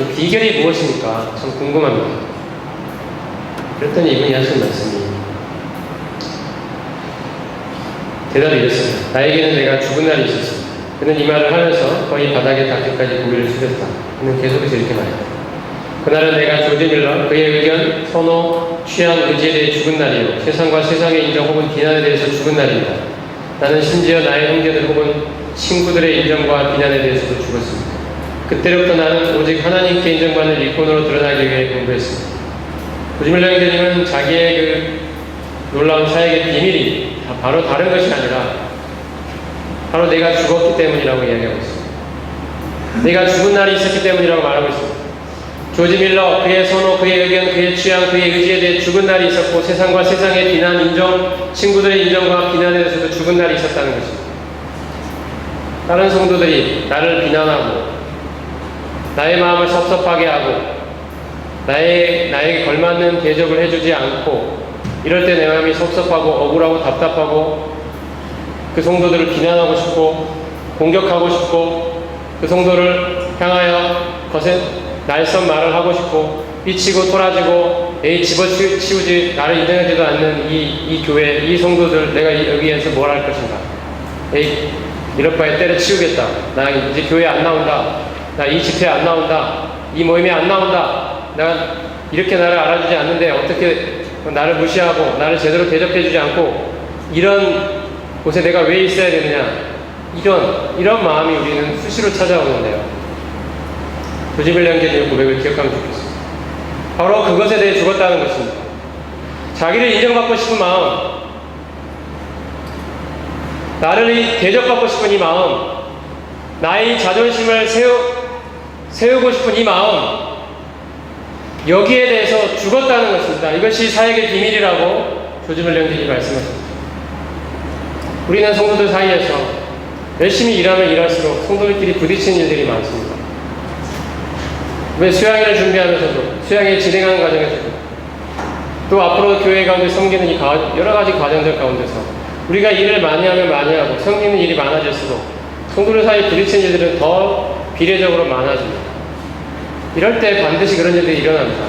그 비결이 무엇입니까? 참 궁금합니다. 그랬더니 이분이 하신 말씀이 대답이 이랬습니다. 나에게는 내가 죽은 날이 있었습니다. 그는 이 말을 하면서 거의 바닥에 닿기까지 고개를 숙였다. 그는 계속해서 이렇게 말했다. 그날은 내가 조지 밀러, 그의 의견, 선호, 취향, 의지에 대해 죽은 날이요, 세상과 세상의 인정 혹은 비난에 대해서 죽은 날입니다. 나는 심지어 나의 형제들 혹은 친구들의 인정과 비난에 대해서도 죽었습니다. 그때로부터 나는 오직 하나님께 인정받는 일꾼으로 드러나기 위해 공부했습니다. 조지 밀러 형제님은 자기의 놀라운 사역의 비밀이 바로 다른 것이 아니라 바로 내가 죽었기 때문이라고 이야기하고 있습니다. 내가 죽은 날이 있었기 때문이라고 말하고 있습니다. 조지 밀러, 그의 선호, 그의 의견, 그의 취향, 그의 의지에 대해 죽은 날이 있었고 세상과 세상의 비난, 인정, 친구들의 인정과 비난에 대해서도 죽은 날이 있었다는 것입니다. 다른 성도들이 나를 비난하고 나의 마음을 섭섭하게 하고 나에게 걸맞는 대접을 해주지 않고 이럴 때 내 마음이 섭섭하고 억울하고 답답하고 그 성도들을 비난하고 싶고 공격하고 싶고 그 성도를 향하여 거센 날선 말을 하고 싶고 삐치고 토라지고 에이 집어치우지 나를 인정하지도 않는 이 교회 이 성도들 내가 여기에서 뭘 할 것인가, 에이 이럴 바에 때려치우겠다, 나 이제 교회 안 나온다, 나 이 집회 안 나온다, 이 모임에 안 나온다, 내가 이렇게 나를 알아주지 않는데 어떻게 나를 무시하고 나를 제대로 대접해주지 않고 이런 곳에 내가 왜 있어야 되느냐, 이런 마음이 우리는 수시로 찾아오는데요. 조지 밀러 형제님의 고백을 기억하면 좋겠습니다. 바로 그것에 대해 죽었다는 것입니다. 자기를 인정받고 싶은 마음, 나를 대접받고 싶은 이 마음, 나의 자존심을 세우고 싶은 이 마음, 여기에 대해서 죽었다는 것입니다. 이것이 사역의 비밀이라고 조지 밀러 형제님이 말씀하십니다. 우리는 성도들 사이에서 열심히 일하면 일할수록 성도들끼리 부딪히는 일들이 많습니다. 왜 수양회를 준비하면서도, 수양회 진행하는 과정에서도, 또 앞으로 교회 가운데 섬기는 이 여러 가지 과정들 가운데서 우리가 일을 많이 하면 많이 하고 섬기는 일이 많아질수록 성도들 사이에 부딪히는 일들은 더 비례적으로 많아집니다. 이럴 때 반드시 그런 일들이 일어납니다.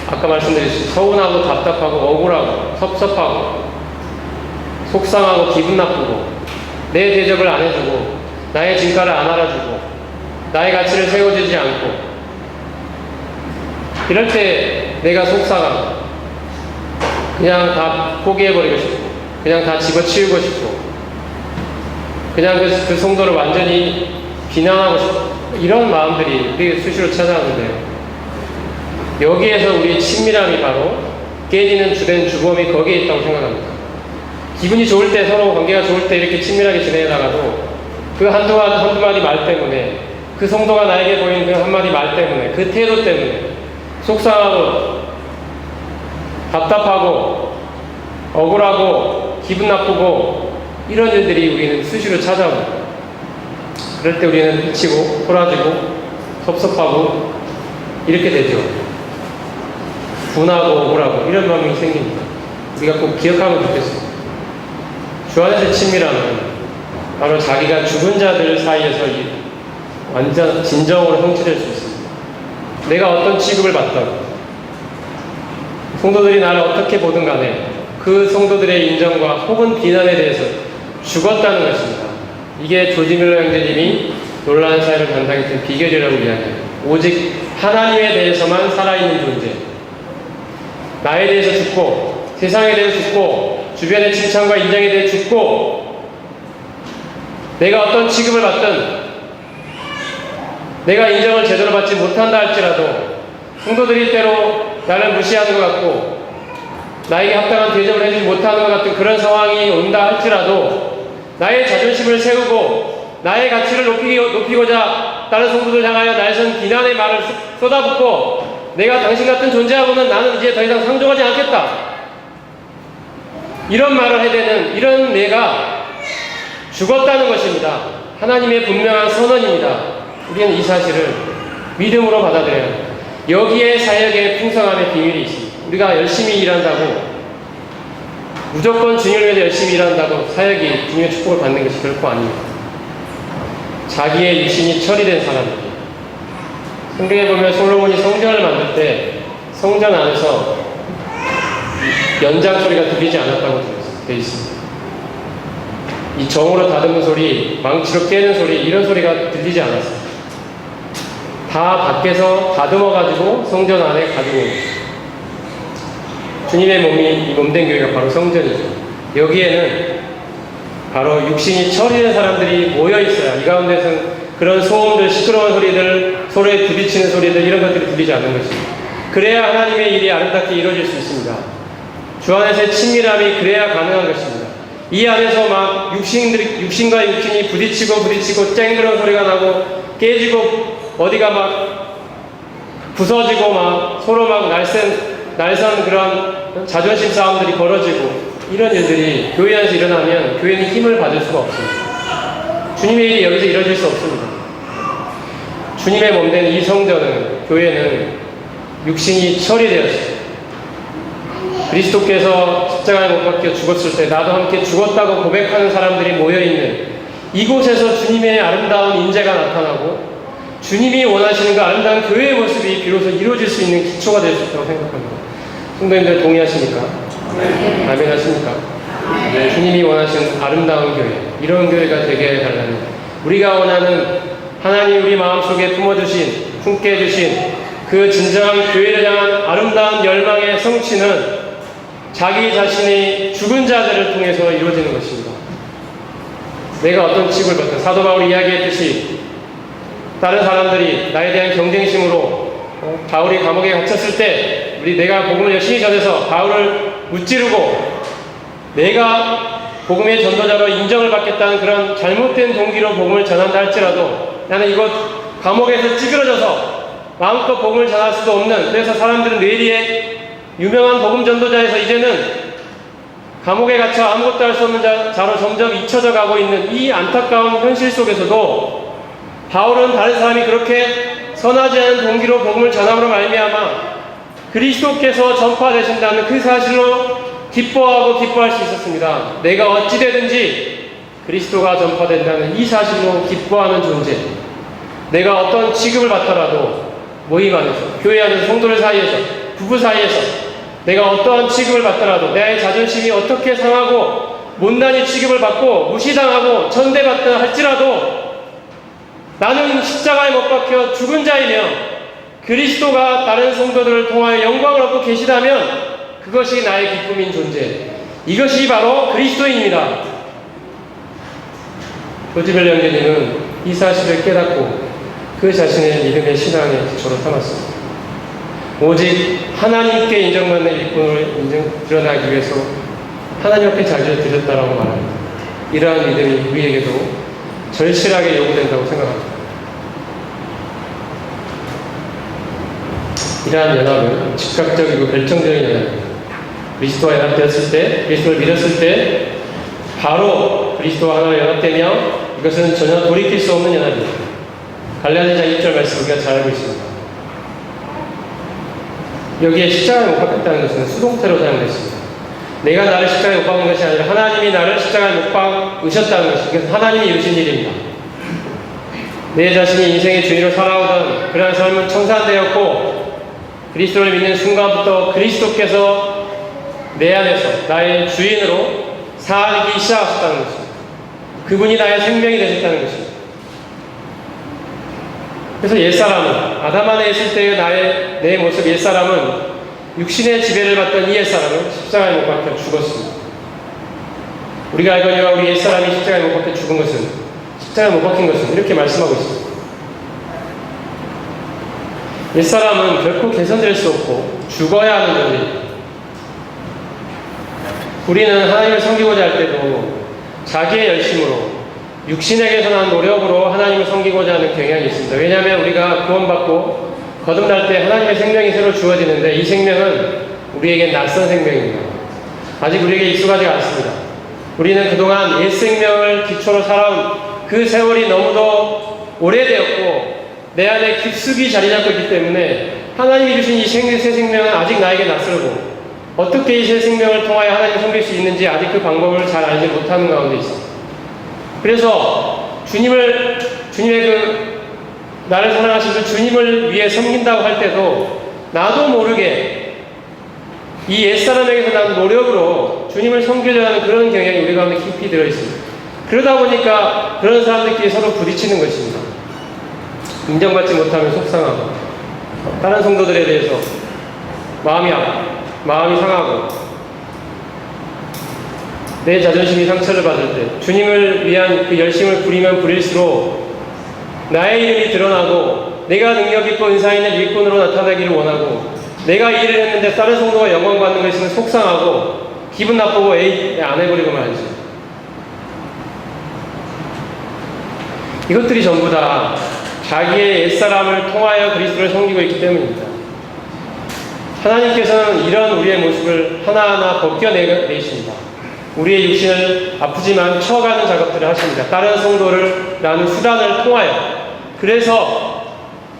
아까 말씀드렸듯이 서운하고 답답하고 억울하고 섭섭하고 속상하고 기분 나쁘고 내 대접을 안 해주고 나의 진가를 안 알아주고 나의 가치를 세워주지 않고 이럴 때 내가 속상하고 그냥 다 포기해버리고 싶고 그냥 다 집어치우고 싶고 그냥 그 성도를 완전히 비난하고 싶고 이런 마음들이 우리 수시로 찾아오는데요. 여기에서 우리의 친밀함이 바로 깨지는 주된 주범이 거기에 있다고 생각합니다. 기분이 좋을 때, 서로 관계가 좋을 때 이렇게 친밀하게 지내다가도 그 한두 마디 말 때문에, 그 성도가 나에게 보이는 그 한마디 말 때문에, 그 태도 때문에 속상하고 답답하고 억울하고 기분 나쁘고 이런 일들이 우리는 수시로 찾아옵니다. 그럴 때 우리는 미치고 토라지고 섭섭하고 이렇게 되죠. 분하고 억울하고 이런 마음이 생깁니다. 우리가 꼭 기억하면 좋겠습니다. 주 안에서 친밀함은 바로 자기가 죽은 자들 사이에서 완전 진정으로 성취될 수 있습니다. 내가 어떤 취급을 받던 성도들이 나를 어떻게 보든 간에 그 성도들의 인정과 혹은 비난에 대해서 죽었다는 것입니다. 이게 조지 밀러 형제님이 놀라운 사회를 감당했던 비결이라고 이야기합니다. 오직 하나님에 대해서만 살아있는 존재, 나에 대해서 죽고 세상에 대해서 죽고 주변의 칭찬과 인정에 대해 죽고 내가 어떤 취급을 받든 내가 인정을 제대로 받지 못한다 할지라도 성도들이 때로 나를 무시하는 것 같고 나에게 합당한 대접을 해주지 못하는 것 같은 그런 상황이 온다 할지라도 나의 자존심을 세우고 나의 가치를 높이고자 다른 성도들 향하여 날선 비난의 말을 쏟아붓고 내가 당신 같은 존재하고는 나는 이제 더 이상 상종하지 않겠다, 이런 말을 해대는 이런 내가 죽었다는 것입니다. 하나님의 분명한 선언입니다. 우리는 이 사실을 믿음으로 받아들여야 합니다. 여기에 사역의 풍성함의 비밀이 있습니다. 우리가 열심히 일한다고 무조건 주님을 위해서 열심히 일한다고 사역이 주님의 축복을 받는 것이 결코 아닙니다. 자기의 육신이 처리된 사람들, 성경에 보면 솔로몬이 성전을 만들 때 성전 안에서 연장 소리가 들리지 않았다고 되어 있습니다. 이 정으로 다듬는 소리, 망치로 깨는 소리, 이런 소리가 들리지 않았습니다. 다 밖에서 다듬어가지고 성전 안에 가지고 옵니다. 주님의 몸이 이 몸된 교회가 바로 성전이죠. 여기에는 바로 육신이 처리된 사람들이 모여 있어요. 이 가운데서는 그런 소음들, 시끄러운 소리들, 서로에 부딪히는 소리들, 이런 것들이 들리지 않는 것입니다. 그래야 하나님의 일이 아름답게 이루어질 수 있습니다. 주 안에서의 친밀함이 그래야 가능한 것입니다. 이 안에서 막 육신과 육신이 부딪히고 쨍그런 소리가 나고 깨지고 어디가 막 부서지고 막 서로 막 날선 그런 자존심 싸움들이 벌어지고 이런 일들이 교회 안에서 일어나면 교회는 힘을 받을 수가 없습니다. 주님의 일이 여기서 이루어질 수 없습니다. 주님의 몸된 이 성전은, 교회는 육신이 처리되었습니다. 그리스도께서 십자가에 못 박혀 죽었을 때 나도 함께 죽었다고 고백하는 사람들이 모여있는 이곳에서 주님의 아름다운 인재가 나타나고 주님이 원하시는 그 아름다운 교회의 모습이 비로소 이루어질 수 있는 기초가 될 수 있다고 생각합니다. 성도님들 동의하십니까? 아멘 하십니까? 네. 주님이 원하시는 아름다운 교회, 이런 교회가 되게 해달라는, 우리가 원하는 하나님 우리 마음속에 품어주신, 품게 해주신 그 진정한 교회를 향한 아름다운 열망의 성취는 자기 자신의 죽은 자들을 통해서 이루어지는 것입니다. 내가 어떤 취급을 받든, 사도 바울이 이야기했듯이 다른 사람들이 나에 대한 경쟁심으로 바울이 감옥에 갇혔을 때 내가 복음을 열심히 전해서 바울을 무찌르고 내가 복음의 전도자로 인정을 받겠다는 그런 잘못된 동기로 복음을 전한다 할지라도 나는 이곳 감옥에서 찌그러져서 마음껏 복음을 전할 수도 없는, 그래서 사람들은 뇌리에 유명한 복음 전도자에서 이제는 감옥에 갇혀 아무것도 할 수 없는 자로 점점 잊혀져 가고 있는 이 안타까운 현실 속에서도 바울은 다른 사람이 그렇게 선하지 않은 동기로 복음을 전함으로 말미암아 그리스도께서 전파되신다는 그 사실로 기뻐할 수 있었습니다. 내가 어찌되든지 그리스도가 전파된다는 이 사실로 기뻐하는 존재, 내가 어떤 취급을 받더라도 모임 안에서, 교회 안에서, 성도들 사이에서, 부부 사이에서 내가 어떠한 취급을 받더라도 내 자존심이 어떻게 상하고 못난이 취급을 받고 무시당하고 천대받다 할지라도 나는 십자가에 못 박혀 죽은 자이며 그리스도가 다른 성도들을 통하여 영광을 얻고 계시다면 그것이 나의 기쁨인 존재, 이것이 바로 그리스도인입니다. 조지 밀러 형제님은 이 사실을 깨닫고 그 자신의 믿음의 신앙의 기초로 삼았습니다. 오직 하나님께 인정받는 일꾼을 드러나기 위해서 하나님 앞에 자기를 드렸다라고 말합니다. 이러한 믿음이 우리에게도 절실하게 요구된다고 생각합니다. 이러한 연합은 즉각적이고 결정적인 연합입니다. 그리스도와 연합되었을 때, 그리스도를 믿었을 때 바로 그리스도와 하나로 연합되며 이것은 전혀 돌이킬 수 없는 연합입니다. 갈라디아 1절 말씀 우리가 잘 알고 있습니다. 여기에 십자가에 못 박혔다는 것은 수동태로 사용됐습니다. 내가 나를 십자가에 못 박은 것이 아니라 하나님이 나를 십자가에 못 박으셨다는 것입니다. 그래서 하나님이 이루신 일입니다. 내 자신이 인생의 주인으로 살아오던 그러한 삶은 청산되었고 그리스도를 믿는 순간부터 그리스도께서 내 안에서 나의 주인으로 살기 시작하셨다는 것입니다. 그분이 나의 생명이 되셨다는 것입니다. 그래서 옛사람은 아담 안에 있을 때의 내 모습 옛사람은 육신의 지배를 받던 이 옛사람은 십자가에 못 박혀 죽었습니다. 우리가 알거니와 우리 옛사람이 십자가에 못 박혀 죽은 것은 십자가에 못 박힌 것은 이렇게 말씀하고 있습니다. 옛사람은 결코 개선될 수 없고 죽어야 하는 존재입니다. 우리는 하나님을 섬기고자 할 때도 자기의 열심으로 육신에게서 난 노력으로 하나님을 섬기고자 하는 경향이 있습니다. 왜냐하면 우리가 구원받고 거듭날 때 하나님의 생명이 새로 주어지는데 이 생명은 우리에게 낯선 생명입니다. 아직 우리에게 익숙하지 않습니다. 우리는 그동안 옛 생명을 기초로 살아온 그 세월이 너무도 오래되었고 내 안에 깊숙이 자리 잡고 있기 때문에 하나님이 주신 이 새 생명은 아직 나에게 낯설고 어떻게 이 새 생명을 통하여 하나님을 섬길 수 있는지 아직 그 방법을 잘 알지 못하는 가운데 있습니다. 그래서 주님의 나를 사랑하신 그 주님을 위해 섬긴다고 할 때도 나도 모르게 이 옛사람에게서 난 노력으로 주님을 섬기려는 그런 경향이 우리 가운데 깊이 들어있습니다. 그러다 보니까 그런 사람들끼리 서로 부딪히는 것입니다. 인정받지 못하면 속상하고 다른 성도들에 대해서 마음이 상하고 내 자존심이 상처를 받을 때 주님을 위한 그 열심을 부리면 부릴수록 나의 이름이 드러나고 내가 능력 있고 은사 있는 일꾼으로 나타나기를 원하고 내가 이 일을 했는데 다른 성도가 영광 받는 것이면 속상하고 기분 나쁘고 안 해버리고 말이지. 이것들이 전부 다 자기의 옛사람을 통하여 그리스도를 섬기고 있기 때문입니다. 하나님께서는 이런 우리의 모습을 하나하나 벗겨내십니다. 우리의 육신을 아프지만 쳐가는 작업들을 하십니다. 다른 성도라는 수단을 통하여. 그래서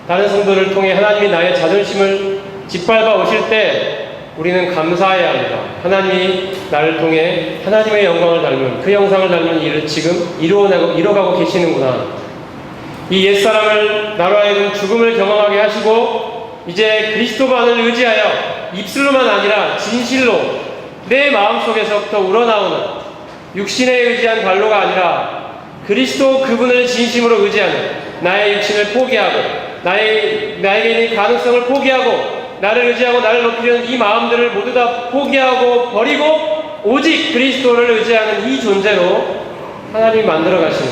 다른 성도를 통해 하나님이 나의 자존심을 짓밟아 오실 때 우리는 감사해야 합니다. 하나님이 나를 통해 하나님의 영광을 닮은 그 형상을 닮은 일을 지금 이뤄가고 계시는구나. 이 옛사람을 나로 하여금 죽음을 경험하게 하시고 이제 그리스도만을 의지하여 입술로만 아니라 진실로 내 마음속에서부터 우러나오는 육신에 의지한 관로가 아니라 그리스도 그분을 진심으로 의지하는 나의 육신을 포기하고 나에게 있는 가능성을 포기하고 나를 의지하고 나를 높이려는 이 마음들을 모두 다 포기하고 버리고 오직 그리스도를 의지하는 이 존재로 하나님이 만들어 가시는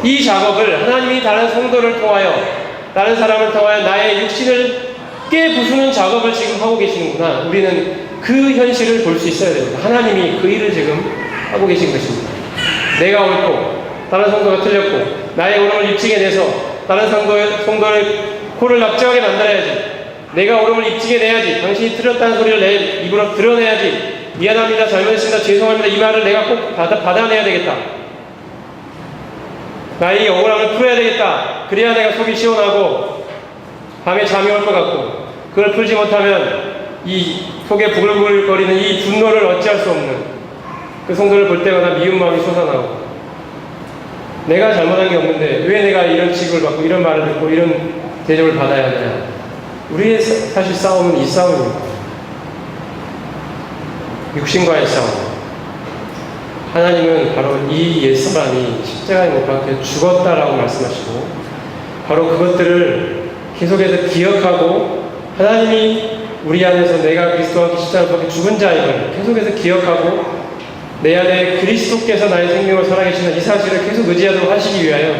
이 작업을 하나님이 다른 성도를 통하여 다른 사람을 통하여 나의 육신을 깨부수는 작업을 지금 하고 계시는구나. 우리는 그 현실을 볼 수 있어야 됩니다. 하나님이 그 일을 지금 하고 계신 것입니다. 내가 옳고 다른 성도가 틀렸고 나의 옳음을 입증해내서 다른 성도의 코를 납작하게 만들어야지. 내가 옳음을 입증해내야지. 당신이 틀렸다는 소리를 내 입으로 드러내야지. 미안합니다. 잘못했습니다. 죄송합니다. 이 말을 내가 꼭 받아내야 되겠다. 나의 억울함을 풀어야 되겠다. 그래야 내가 속이 시원하고 밤에 잠이 올 것 같고 그걸 풀지 못하면 이 속에 부글부글거리는 이 분노를 어찌할 수 없는 그 성도를 볼 때마다 미운 마음이 솟아나고 내가 잘못한 게 없는데 왜 내가 이런 취급을 받고 이런 말을 듣고 이런 대접을 받아야 하냐. 우리의 사실 싸움은 이 싸움입니다. 육신과의 싸움. 하나님은 바로 이 옛사람이 십자가에 못 박혀 죽었다라고 말씀하시고 바로 그것들을 계속해서 기억하고 하나님이 우리 안에서 내가 그리스도와 함께 십자가에 못 박혀 죽은 자임을 계속해서 기억하고 내 안에 그리스도께서 나의 생명을 살아계시는 이 사실을 계속 의지하도록 하시기 위하여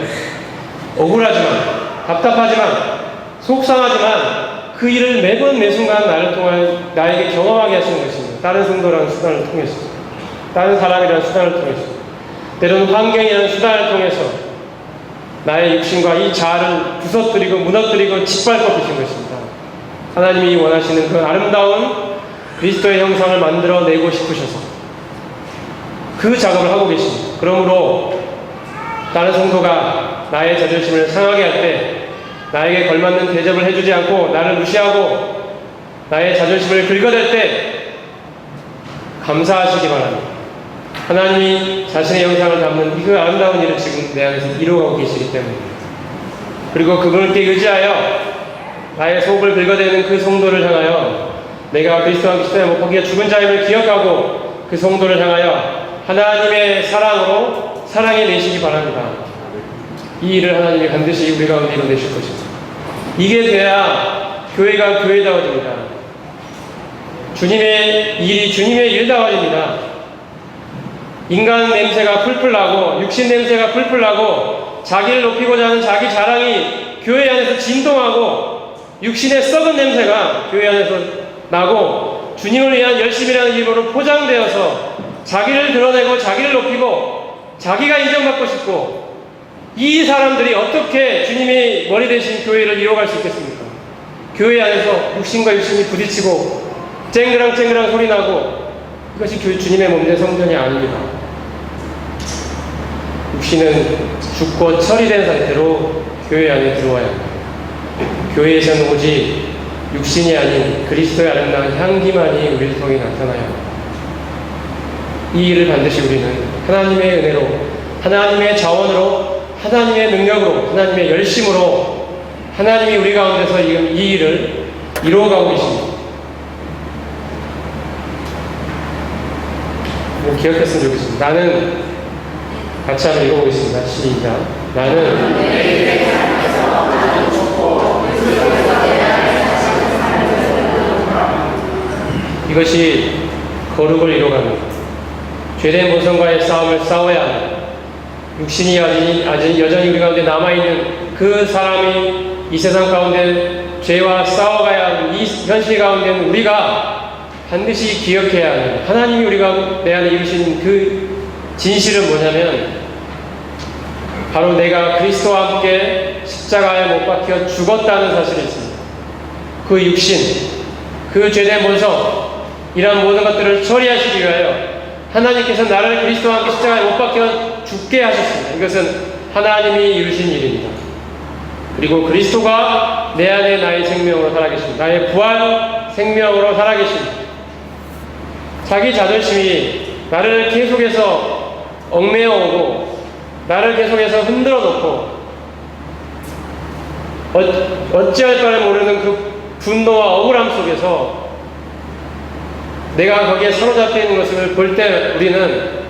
억울하지만 답답하지만 속상하지만 그 일을 매번 매순간 나를 통하여 나에게 경험하게 하시는 것입니다. 다른 성도라는 수단을 통해서 다른 사람이라는 수단을 통해서 때로는 환경이라는 수단을 통해서 나의 육신과 이 자아를 부서뜨리고 무너뜨리고 짓밟아 주신 것입니다. 하나님이 원하시는 그 아름다운 그리스도의 형상을 만들어내고 싶으셔서 그 작업을 하고 계십니다. 그러므로 다른 성도가 나의 자존심을 상하게 할 때 나에게 걸맞는 대접을 해주지 않고 나를 무시하고 나의 자존심을 긁어댈 때 감사하시기 바랍니다. 하나님이 자신의 영상을 담는 그 아름다운 일을 지금 내 안에서 이루어가고 계시기 때문입니다. 그리고 그분께 의지하여 나의 속을 긁어대는 그 성도를 향하여 내가 그리스도와 함께 십자가에 못 박혀 죽은 자임을 기억하고 그 성도를 향하여 하나님의 사랑으로 사랑해 내시기 바랍니다. 이 일을 하나님이 반드시 우리 가운데 이뤄내실 것입니다. 이게 돼야 교회가 교회다워집니다. 주님의 일이 주님의 일다워집니다. 인간 냄새가 풀풀 나고 육신 냄새가 풀풀 나고 자기를 높이고자 하는 자기 자랑이 교회 안에서 진동하고 육신의 썩은 냄새가 교회 안에서 나고 주님을 위한 열심이라는 이름으로 포장되어서 자기를 드러내고 자기를 높이고 자기가 인정받고 싶고 이 사람들이 어떻게 주님의 머리 대신 교회를 이어갈 수 있겠습니까? 교회 안에서 육신과 육신이 부딪히고 쨍그랑 소리 나고 이것이 주님의 몸된 성전이 아닙니다. 육신은 죽고 처리된 상태로 교회 안에 들어와야 합니다. 교회에서는 오직 육신이 아닌 그리스도의 아름다운 향기만이 우리를 통해 나타나야 합니다. 이 일을 반드시 우리는 하나님의 은혜로, 하나님의 자원으로, 하나님의 능력으로, 하나님의 열심으로 하나님이 우리 가운데서 지금 이 일을 이루어가고 계십니다. 기억했으면 좋겠습니다. 나는 같이 한번 읽어보겠습니다. 시작. 나는 이것이 거룩을 이루어갑니다. 죄된 본성과의 싸움을 싸워야 합니다. 육신이 아직 여전히 우리 가운데 남아있는 그 사람이 이 세상 가운데 죄와 싸워가야 하는 이 현실 가운데는 우리가 반드시 기억해야 하는 하나님이 우리가 내 안에 이루신 그 진실은 뭐냐면 바로 내가 그리스도와 함께 십자가에 못 박혀 죽었다는 사실이 있습니다. 그 육신, 그 죄된 본성 이런 모든 것들을 처리하시기 위하여 하나님께서 나를 그리스도와 함께 십자가에 못 박혀 죽게 하셨습니다. 이것은 하나님이 이루신 일입니다. 그리고 그리스도가 내 안에 나의 생명으로 살아계십니다. 나의 부활 생명으로 살아계십니다. 자기 자존심이 나를 계속해서 얽매어 오고 나를 계속해서 흔들어 놓고 어찌할 바를 모르는 그 분노와 억울함 속에서 내가 거기에 사로잡혀 있는 것을 볼 때 우리는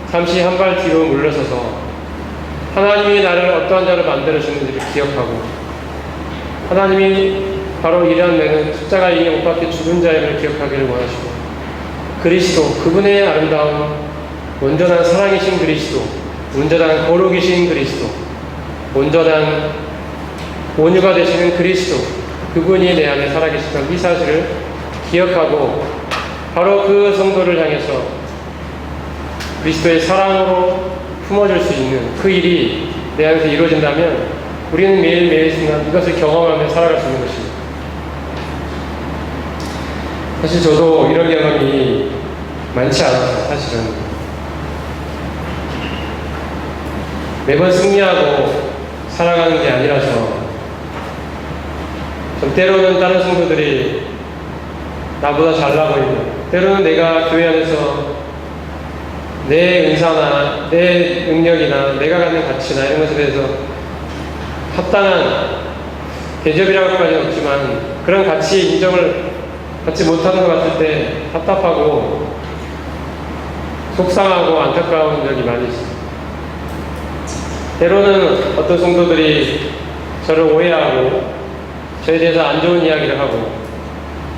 잠시 한 발 뒤로 물러서서 하나님이 나를 어떠한 자로 만들어주는지를 기억하고 하나님이 바로 이러한 내는 십자가에 이에 못 박혀 죽은 자임을 기억하기를 원하시고 그리스도, 그분의 아름다운 온전한 사랑이신 그리스도, 온전한 거룩이신 그리스도, 온전한 온유가 되시는 그리스도, 그분이 내 안에 살아계시던 이 사실을 기억하고 바로 그 성도를 향해서 그리스도의 사랑으로 품어줄 수 있는 그 일이 내 안에서 이루어진다면 우리는 매일매일 순간 이것을 경험하며 살아갈 수 있는 것입니다. 사실 저도 이런 경험이 많지 않았어요. 사실은 매번 승리하고 살아가는 게 아니라서 좀 때로는 다른 성도들이 나보다 잘나 보이고 때로는 내가 교회 안에서 내 은사나 내 능력이나 내가 갖는 가치나 이런 것에 대해서 합당한 대접이라고까지는 없지만 그런 가치의 인정을 받지 못하는 것 같을 때 답답하고 속상하고 안타까운 적이 많이 있습니다. 때로는 어떤 성도들이 저를 오해하고 저에 대해서 안 좋은 이야기를 하고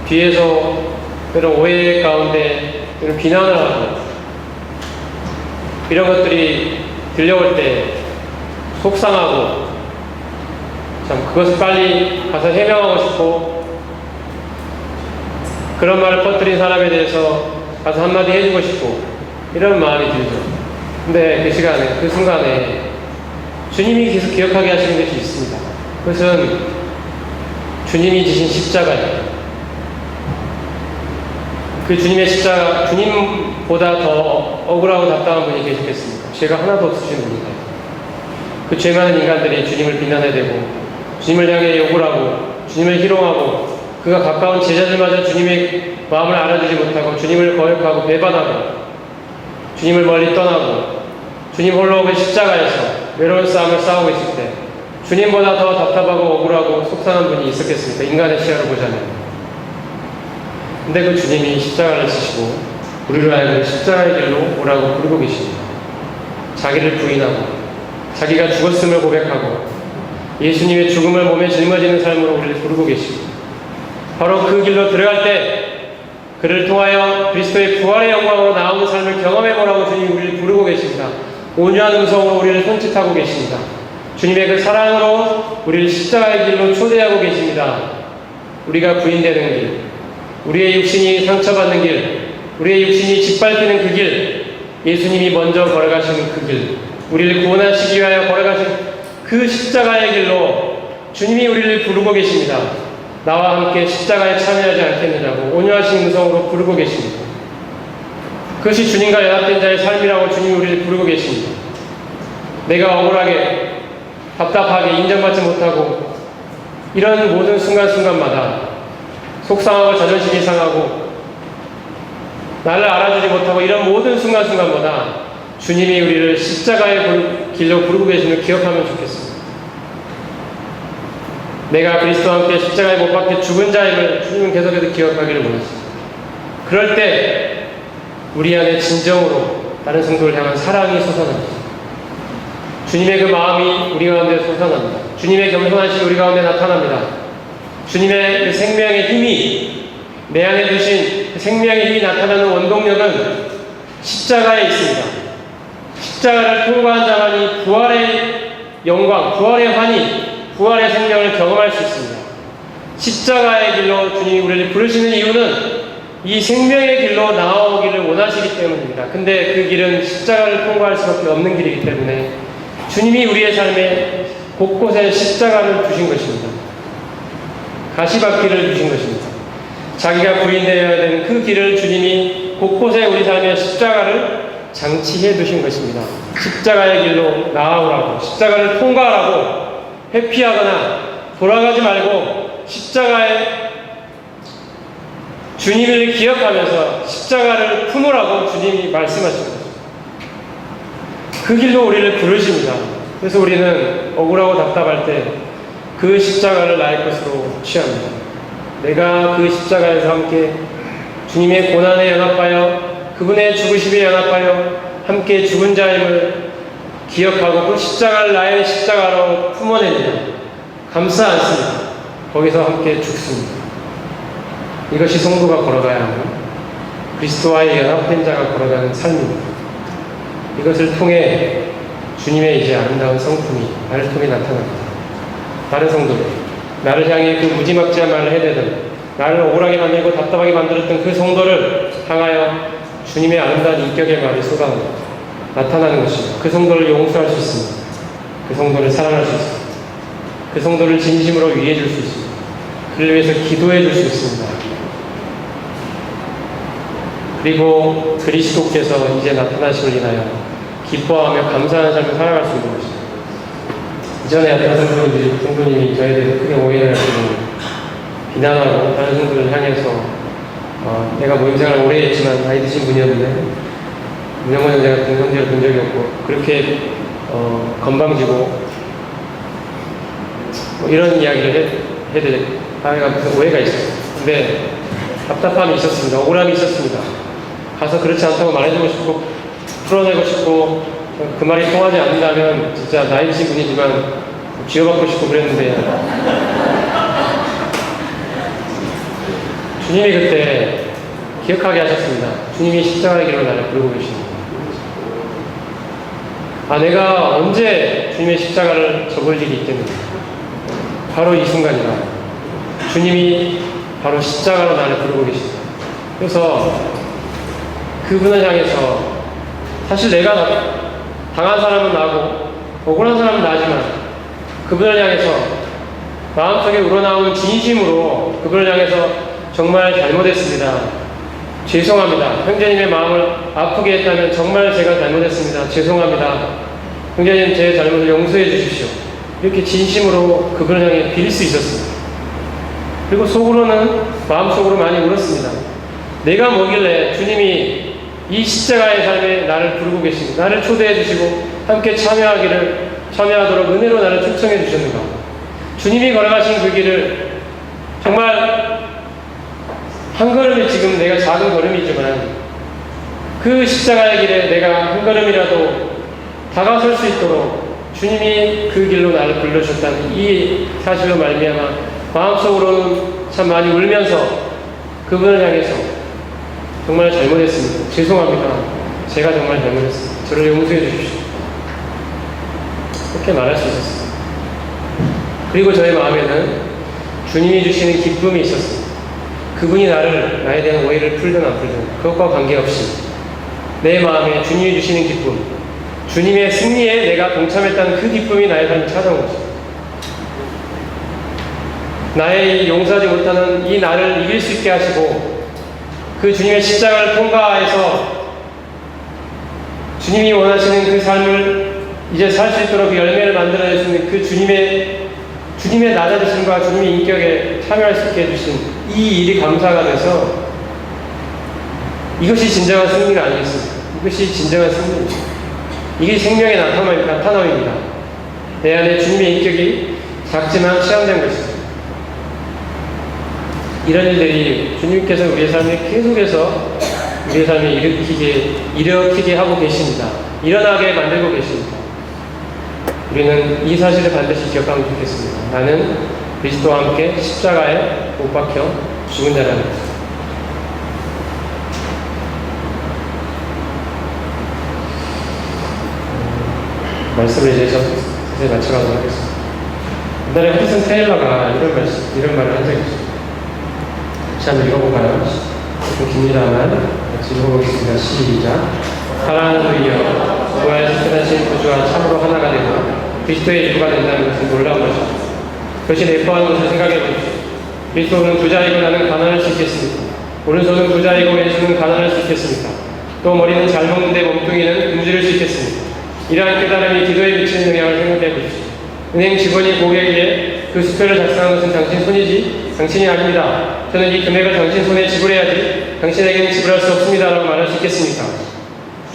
뒤에서 그런 오해 가운데 그런 비난을 하고 이런 것들이 들려올 때 속상하고 참 그것을 빨리 가서 해명하고 싶고 그런 말을 퍼뜨린 사람에 대해서 가서 한마디 해주고 싶고 이런 마음이 들죠. 근데 그 시간에, 그 순간에 주님이 계속 기억하게 하시는 것이 있습니다. 그것은 주님이 지신 십자가예요. 그 주님의 십자가, 주님보다 더 억울하고 답답한 분이 계시겠습니까? 죄가 하나도 없으신 분이다. 그 죄 많은 인간들이 주님을 비난해야 되고 주님을 향해 욕을 하고 주님을 희롱하고 그가 가까운 제자들마저 주님의 마음을 알아주지 못하고 주님을 거역하고 배반하고 주님을 멀리 떠나고 주님 홀로 그 십자가에서 외로운 싸움을 싸우고 있을 때 주님보다 더 답답하고 억울하고 속상한 분이 있었겠습니까? 인간의 시야로 보자면. 근데 그 주님이 십자가를 지시고 우리를 하여금 십자가의 길로 오라고 부르고 계십니다. 자기를 부인하고 자기가 죽었음을 고백하고 예수님의 죽음을 몸에 짊어지는 삶으로 우리를 부르고 계십니다. 바로 그 길로 들어갈 때 그를 통하여 그리스도의 부활의 영광으로 나오는 삶을 경험해보라고 주님이 우리를 부르고 계십니다. 온유한 음성으로 우리를 손짓하고 계십니다. 주님의 그 사랑으로 우리를 십자가의 길로 초대하고 계십니다. 우리가 부인되는 길, 우리의 육신이 상처받는 길, 우리의 육신이 짓밟히는 그 길, 예수님이 먼저 걸어가시는 그 길, 우리를 구원하시기 위하여 걸어가신 그 십자가의 길로 주님이 우리를 부르고 계십니다. 나와 함께 십자가에 참여하지 않겠느냐고 온유하신 음성으로 부르고 계십니다. 그것이 주님과 연합된 자의 삶이라고 주님이 우리를 부르고 계십니다. 내가 억울하게 답답하게 인정받지 못하고 이런 모든 순간순간마다 속상하고 자존심이 상하고 나를 알아주지 못하고 이런 모든 순간순간마다 주님이 우리를 십자가의 길로 부르고 계심을 기억하면 좋겠습니다. 내가 그리스도와 함께 십자가에 못 박혀 죽은 자임을 주님은 계속해서 기억하기를 원하십니다. 그럴 때 우리 안에 진정으로 다른 성도를 향한 사랑이 솟아납니다. 주님의 그 마음이 우리 가운데 솟아납니다. 주님의 겸손하심이 우리 가운데 나타납니다. 주님의 그 생명의 힘이 내 안에 두신 그 생명의 힘이 나타나는 원동력은 십자가에 있습니다. 십자가를 통과한 자만이 부활의 영광, 부활의 환희, 부활의 생명을 경험할 수 있습니다. 십자가의 길로 주님이 우리를 부르시는 이유는 이 생명의 길로 나아오기를 원하시기 때문입니다. 근데 그 길은 십자가를 통과할 수밖에 없는 길이기 때문에 주님이 우리의 삶에 곳곳에 십자가를 두신 것입니다. 가시밭길을 두신 것입니다. 자기가 부인되어야 되는 그 길을 주님이 곳곳에 우리 삶에 십자가를 장치해 두신 것입니다. 십자가의 길로 나아오라고, 십자가를 통과하라고, 회피하거나 돌아가지 말고 십자가의 주님을 기억하면서 십자가를 품으라고 주님이 말씀하십니다. 그 길로 우리를 부르십니다. 그래서 우리는 억울하고 답답할 때 그 십자가를 나의 것으로 취합니다. 내가 그 십자가에서 함께 주님의 고난에 연합하여 그분의 죽으심에 연합하여 함께 죽은 자임을 기억하고 그 십자가를 나의 십자가로 품어냅니다. 감싸 안습니다. 거기서 함께 죽습니다. 이것이 성도가 걸어가야 하는 그리스도와의 연합된 자가 걸어가는 삶입니다. 이것을 통해 주님의 이제 아름다운 성품이 나를 통해 나타납니다. 다른 성도들, 나를 향해 그 무지막지한 말을 해대던 나를 억울하게 만들고 답답하게 만들었던 그 성도를 향하여 주님의 아름다운 인격의 말이 나타나는 것입니다. 그 성도를 용서할 수 있습니다. 그 성도를 사랑할 수 있습니다. 그 성도를 진심으로 위해 줄 수 있습니다. 그를 위해서 기도해 줄 수 있습니다. 그리고 그리스도께서 이제 나타나심을 인하여 기뻐하며 감사하는 삶을 살아갈 수 있는 것입니다. 이전에 다른 성도님이 저에 대해서 크게 오해를 하시고 비난하고 다른 성도를 향해서 내가 모임생활을 오래 했지만 나이 드신 분이었는데 문영원 형제 같은 형제를 본 적이 없고 그렇게 건방지고 이런 이야기를 해드릴까 무슨 오해가 있었어요. 근데 답답함이 있었습니다. 억울함이 있었습니다. 가서 그렇지 않다고 말해주고 싶고 풀어내고 싶고 그 말이 통하지 않는다면 진짜 나이 드신 분이지만 쥐어받고 싶고 그랬는데 주님이 그때 기억하게 하셨습니다. 주님이 십자가의 길로 나를 부르고 계십니다. 내가 언제 주님의 십자가를 접을 일이 있겠는가? 바로 이 순간이다. 주님이 바로 십자가로 나를 부르고 계십니다. 그래서 그분을 향해서 사실 내가 당한 사람은 나고 억울한 사람은 나지만 그분을 향해서 마음속에 우러나오는 진심으로 그분을 향해서 정말 잘못했습니다. 죄송합니다. 형제님의 마음을 아프게 했다면 정말 제가 잘못했습니다. 죄송합니다. 형제님 제 잘못을 용서해 주십시오. 이렇게 진심으로 그분을 향해 빌 수 있었습니다. 그리고 속으로는, 마음속으로 많이 울었습니다. 내가 뭐길래 주님이 이 십자가의 삶에 나를 부르고 계십니다. 나를 초대해 주시고 함께 참여하도록 은혜로 나를 초청해 주셨는가. 주님이 걸어가신 그 길을 정말 한 걸음이, 지금 내가 작은 걸음이지만 그 십자가의 길에 내가 한 걸음이라도 다가설 수 있도록 주님이 그 길로 나를 불러주셨다는 이 사실로 말미암아 마음속으로는 참 많이 울면서 그분을 향해서 정말 잘못했습니다. 죄송합니다. 제가 정말 잘못했습니다. 저를 용서해 주십시오. 그렇게 말할 수 있었습니다. 그리고 저의 마음에는 주님이 주시는 기쁨이 있었습니다. 그분이 나에 대한 오해를 풀든 안 풀든 그것과 관계없이 내 마음에 주님이 주시는 기쁨, 주님의 승리에 내가 동참했다는 그 기쁨이 나의 삶에 찾아온 것입니다. 나의 용서하지 못하는 이 나를 이길 수 있게 하시고 그 주님의 십자가를 통과해서 주님이 원하시는 그 삶을 이제 살 수 있도록 그 열매를 만들어낼 수 있는 그 주님의 낮아지심과 주님의 인격에 참여할 수 있게 해주신 이 일이 감사가 돼서 이것이 진정한 승리가 아니겠습니까? 이것이 진정한 승리입니다. 이게 생명의 나타남입니다. 내 안에 주님의 인격이 작지만 체험된 것입니다. 이런 일들이 주님께서 우리의 삶에 계속해서 우리의 삶에 일으키게 하고 계십니다. 일어나게 만들고 계십니다. 우리는 이 사실을 반드시 기억하면 좋겠습니다. 나는 그리스도와 함께 십자가에 못 박혀 죽은 자라는 것입니다. 말씀을 이제 자세히 마쳐가도록 하겠습니다. 옛날에 허드슨 테일러가 이런 말을 한 적이 있습니다. 같이 한번 읽어볼까요? 좀 깁니다만 같이 읽어보겠습니다. 시작. 사랑하는 주여, 부활 승천하신 구주와 참으로 하나가 되고 그리스도의 일부가 된다는 것은 놀라운 것입니다. 그것이 내포하는 것을 생각해 보십시오. 그리스도는 부자이고 나는 가난할 수 있겠습니까? 오른손은 부자이고 왼손은 가난할 수 있겠습니까? 또 머리는 잘 먹는데 몸뚱이는 굶주릴 수 있겠습니까? 이러한 깨달음이 기도에 미치는 영향을 생각해 보십시오. 은행 직원이 고객에게 그 수표를 작성한 것은 당신 손이지 당신이 아닙니다. 저는 이 금액을 당신 손에 지불해야지 당신에게는 지불할 수 없습니다. 라고 말할 수 있겠습니까?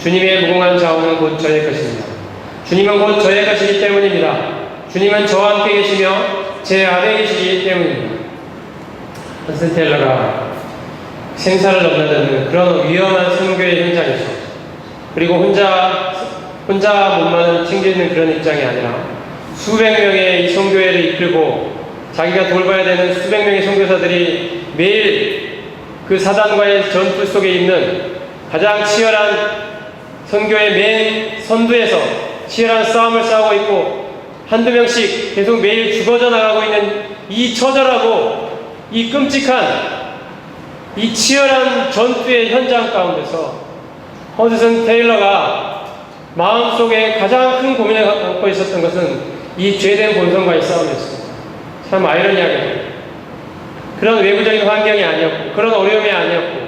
주님의 무궁한 자원은 곧 저의 것입니다. 주님은 곧 저의 것이기 때문입니다. 주님은 저와 함께 계시며 제 안에 계시기 때문입니다. 허드슨 테일러가 생사를 넘나드는 그런 위험한 선교의 현장에서, 그리고 혼자 몸만을 챙기는 그런 입장이 아니라 수백 명의 이 선교회를 이끌고 자기가 돌봐야 되는 수백 명의 선교사들이 매일 그 사단과의 전투 속에 있는 가장 치열한 선교의 맨 선두에서 치열한 싸움을 싸우고 있고 한두 명씩 계속 매일 죽어져 나가고 있는 이 처절하고 이 끔찍한 이 치열한 전투의 현장 가운데서 허드슨 테일러가 마음속에 가장 큰 고민을 갖고 있었던 것은 이 죄된 본성과의 싸움이었습니다. 참 아이러니하게 그런 외부적인 환경이 아니었고 그런 어려움이 아니었고